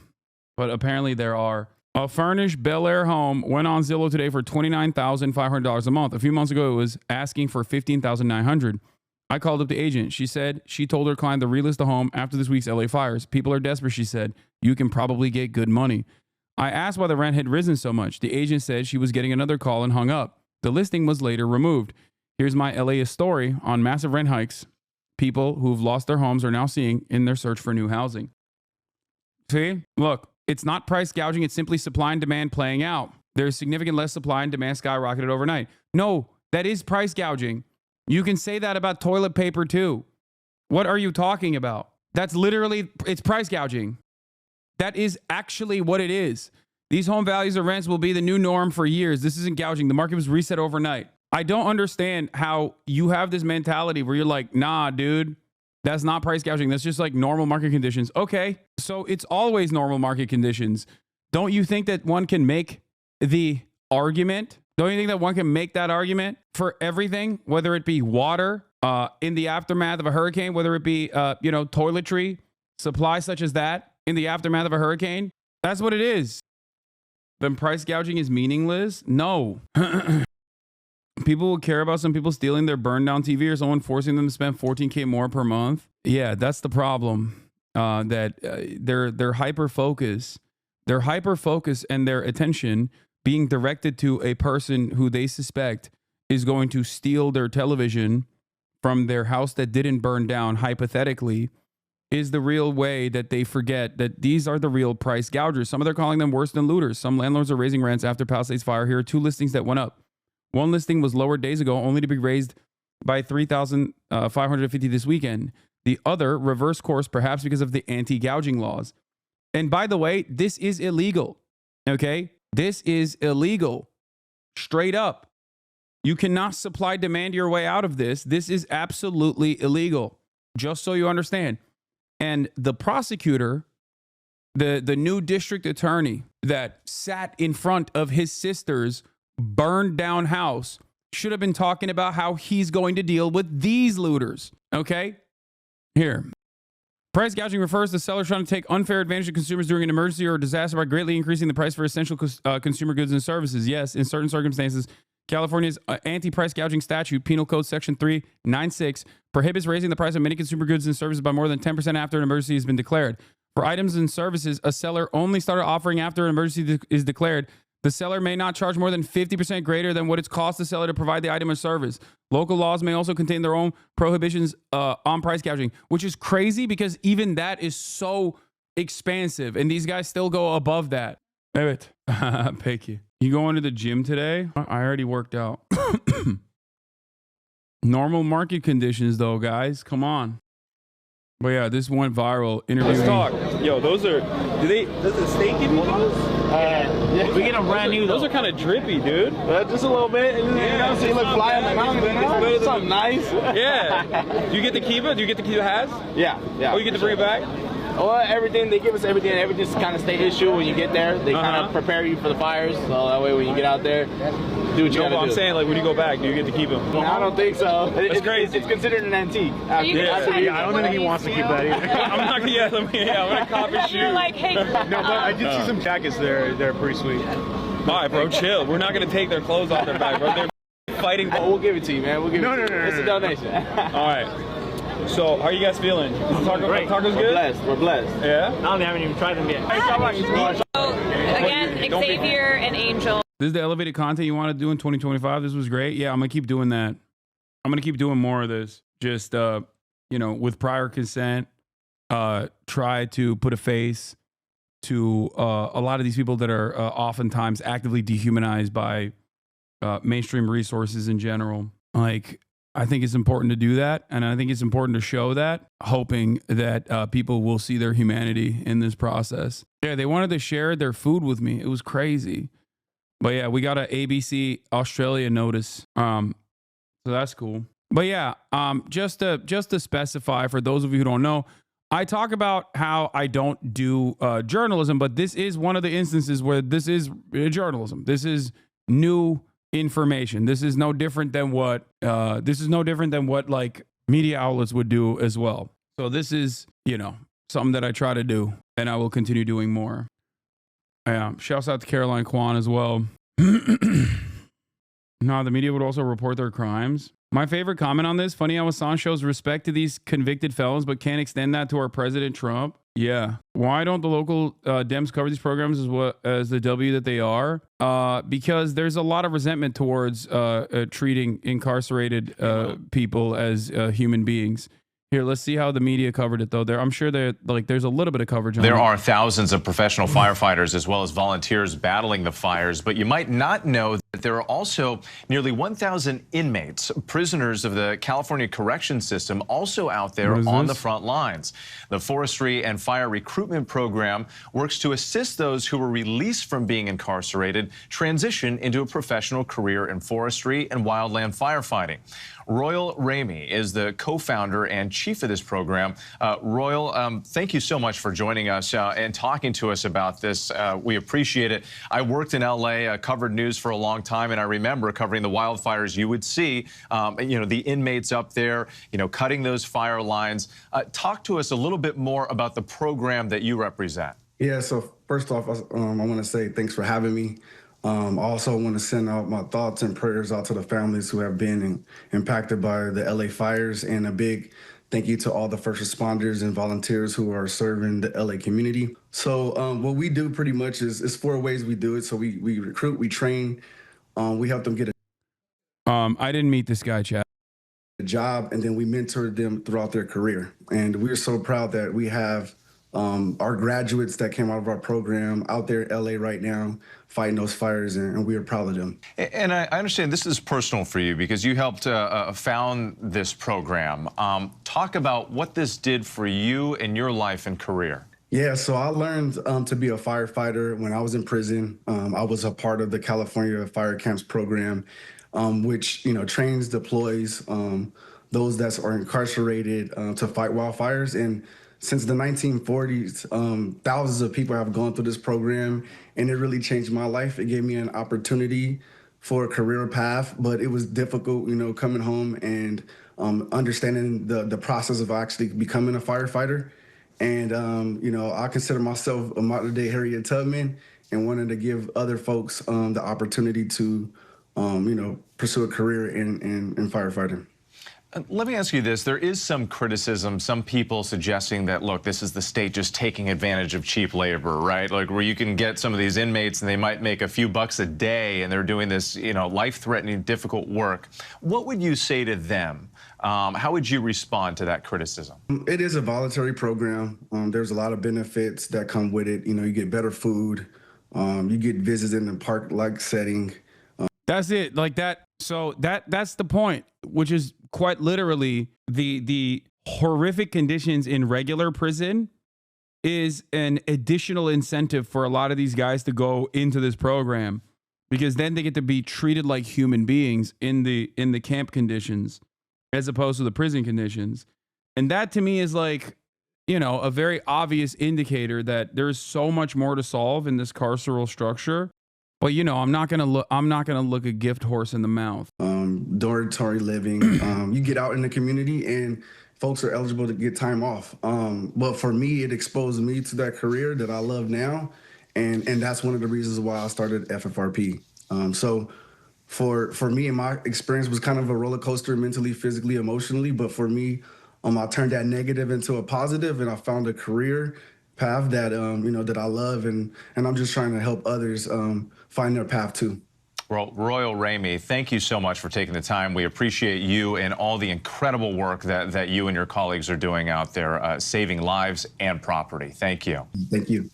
Speaker 1: but apparently there are. A furnished Bel Air home went on Zillow today for $29,500 a month. A few months ago, it was asking for $15,900. I called up the agent. She said she told her client to relist the home after this week's LA fires. People are desperate, she said. You can probably get good money. I asked why the rent had risen so much. The agent said she was getting another call and hung up. The listing was later removed. Here's my LA story on massive rent hikes people who've lost their homes are now seeing in their search for new housing. See, look, it's not price gouging. It's simply supply and demand playing out. There's significant less supply and demand skyrocketed overnight. No, that is price gouging. You can say that about toilet paper too. What are you talking about? That's literally, it's price gouging. That is actually what it is. These home values or rents will be the new norm for years. This isn't gouging. The market was reset overnight. I don't understand how you have this mentality where you're like, nah, dude, that's not price gouging. That's just like normal market conditions. Okay, so it's always normal market conditions. Don't you think that one can make the argument? Don't you think that one can make that argument for everything, whether it be water in the aftermath of a hurricane, whether it be, toiletry, supply such as that in the aftermath of a hurricane? That's what it is. Then price gouging is meaningless? No. People will care about some people stealing their burned down TV or someone forcing them to spend $14K more per month. Yeah, that's the problem. Their hyper focus and their attention being directed to a person who they suspect is going to steal their television from their house that didn't burn down, hypothetically, is the real way that they forget that these are the real price gougers. Some of them are calling them worse than looters. Some landlords are raising rents after Palisades fire. Here are two listings that went up. One listing was lowered days ago, only to be raised by $3,550 this weekend. The other reversed course, perhaps because of the anti-gouging laws. And by the way, this is illegal. Okay? This is illegal. Straight up. You cannot supply demand your way out of this. This is absolutely illegal. Just so you understand. And the prosecutor, the new district attorney that sat in front of his sister's burned down house should have been talking about how he's going to deal with these looters. Okay? Here. Price gouging refers to sellers trying to take unfair advantage of consumers during an emergency or disaster by greatly increasing the price for essential consumer goods and services. Yes, in certain circumstances, California's anti-price gouging statute, Penal Code Section 396, prohibits raising the price of many consumer goods and services by more than 10% after an emergency has been declared. For items and services a seller only started offering after an emergency is declared, the seller may not charge more than 50% greater than what it's cost the seller to provide the item or service. Local laws may also contain their own prohibitions on price gouging, which is crazy because even that is so expansive, and these guys still go above that. Evet. Peki. You going to the gym today? I already worked out. Normal market conditions, though, guys. Come on. But yeah, this went viral.
Speaker 4: Let's talk. Yo, those are. Does the state give you those?
Speaker 9: Yeah. We get them brand new.
Speaker 4: Those are kind of drippy, dude.
Speaker 5: Just a little bit.
Speaker 4: Yeah,
Speaker 5: so you look fly on the mountain. Something nice.
Speaker 4: Yeah. Do you get to keep it? Do you get to keep the hats?
Speaker 5: Yeah.
Speaker 4: Oh, you get to bring it back?
Speaker 5: Well, everything, they give us everything. Everything's kind of state issue when you get there. They kind of prepare you for the fires. So that way when you get out there, do what you gotta do.
Speaker 4: I'm saying, like, when you go back, do you get to keep them?
Speaker 5: No, I don't think so.
Speaker 4: It's crazy.
Speaker 5: It's considered an antique.
Speaker 9: I don't think he wants to keep that either.
Speaker 4: I'm not gonna, I'm gonna cop his shoe.
Speaker 2: You're like, hey.
Speaker 7: No, but I did see some jackets there. They're pretty sweet.
Speaker 4: All right, bro, chill. We're not gonna take their clothes off their back, bro. They're fighting.
Speaker 5: Oh, we'll give it to you, man. We'll give it to you. No. It's a donation.
Speaker 4: All right. So, how are you guys feeling? Tacos good?
Speaker 5: We're blessed.
Speaker 4: Yeah?
Speaker 9: No, they haven't even tried them yet.
Speaker 2: So, again, Xavier and Angel.
Speaker 1: This is the elevated content you want to do in 2025. This was great. Yeah, I'm going to keep doing that. I'm going to keep doing more of this. Just, with prior consent, try to put a face to a lot of these people that are oftentimes actively dehumanized by mainstream resources in general. Like, I think it's important to do that, and I think it's important to show that, hoping that people will see their humanity in this process. Yeah, they wanted to share their food with me. It was crazy. But yeah, we got an ABC Australia notice. So that's cool. But yeah, just to specify for those of you who don't know, I talk about how I don't do journalism, but this is one of the instances where this is journalism. This is new information. This is no different than what like media outlets would do as well. So this is, something that I try to do, and I will continue doing more. Shouts out to Caroline Kwan as well. No, the media would also report their crimes. My favorite comment on this, funny how Hassan shows respect to these convicted felons, but can't extend that to our President Trump. Yeah. Why don't the local Dems cover these programs as the W that they are? Because there's a lot of resentment towards treating incarcerated people as human beings. Here, let's see how the media covered it, though. I'm sure there's a little bit of coverage on it.
Speaker 13: There are thousands of professional firefighters as well as volunteers battling the fires, but you might not know that there are also nearly 1,000 inmates, prisoners of the California correction system, also out there on the front lines. The Forestry and Fire Recruitment Program works to assist those who were released from being incarcerated transition into a professional career in forestry and wildland firefighting. Royal Ramey is the co-founder and chief of this program. Royal, thank you so much for joining us and talking to us about this. We appreciate it. I worked in LA, covered news for a long time, and I remember covering the wildfires. You would see, the inmates up there, cutting those fire lines. Talk to us a little bit more about the program that you represent.
Speaker 14: Yeah, so first off, I want to say thanks for having me. I also want to send out my thoughts and prayers out to the families who have been impacted by the LA fires, and a big thank you to all the first responders and volunteers who are serving the LA community. So what we do pretty much is 4 ways we do it. So we recruit, we train, we help them get
Speaker 1: I didn't meet this guy, Chad.
Speaker 14: a job, and then we mentor them throughout their career. And we're so proud that we have our graduates that came out of our program out there in LA right now fighting those fires, and we are proud of them.
Speaker 13: And I understand this is personal for you because you helped found this program. Talk about what this did for you in your life and career.
Speaker 14: Yeah, so I learned to be a firefighter when I was in prison. I was a part of the California Fire Camps program, which trains, deploys those that are incarcerated to fight wildfires. And since the 1940s, thousands of people have gone through this program, and it really changed my life. It gave me an opportunity for a career path, but it was difficult, coming home and understanding the process of actually becoming a firefighter. And, I consider myself a modern-day Harriet Tubman and wanted to give other folks the opportunity to, pursue a career in firefighting.
Speaker 13: Let me ask you this. There is some criticism, some people suggesting that, look, this is the state just taking advantage of cheap labor, right? Like where you can get some of these inmates and they might make a few bucks a day and they're doing this, life-threatening, difficult work. What would you say to them? How would you respond to that criticism?
Speaker 14: It is a voluntary program. There's a lot of benefits that come with it. You get better food. You get visits in the park-like setting.
Speaker 1: That's it. Like that. So that's the point, which is quite literally the horrific conditions in regular prison is an additional incentive for a lot of these guys to go into this program, because then they get to be treated like human beings in the camp conditions as opposed to the prison conditions. And that to me is like, a very obvious indicator that there's so much more to solve in this carceral structure. But I'm not gonna look a gift horse in the mouth.
Speaker 14: Dormitory living. You get out in the community and folks are eligible to get time off. But for me, it exposed me to that career that I love now, and that's one of the reasons why I started FFRP. So for me, and my experience was kind of a roller coaster, mentally, physically, emotionally. But for me, I turned that negative into a positive, and I found a career path that that I love, and I'm just trying to help others find their path too.
Speaker 13: Well, Royal Ramey, thank you so much for taking the time. We appreciate you and all the incredible work that you and your colleagues are doing out there, saving lives and property. Thank you.
Speaker 14: Thank you.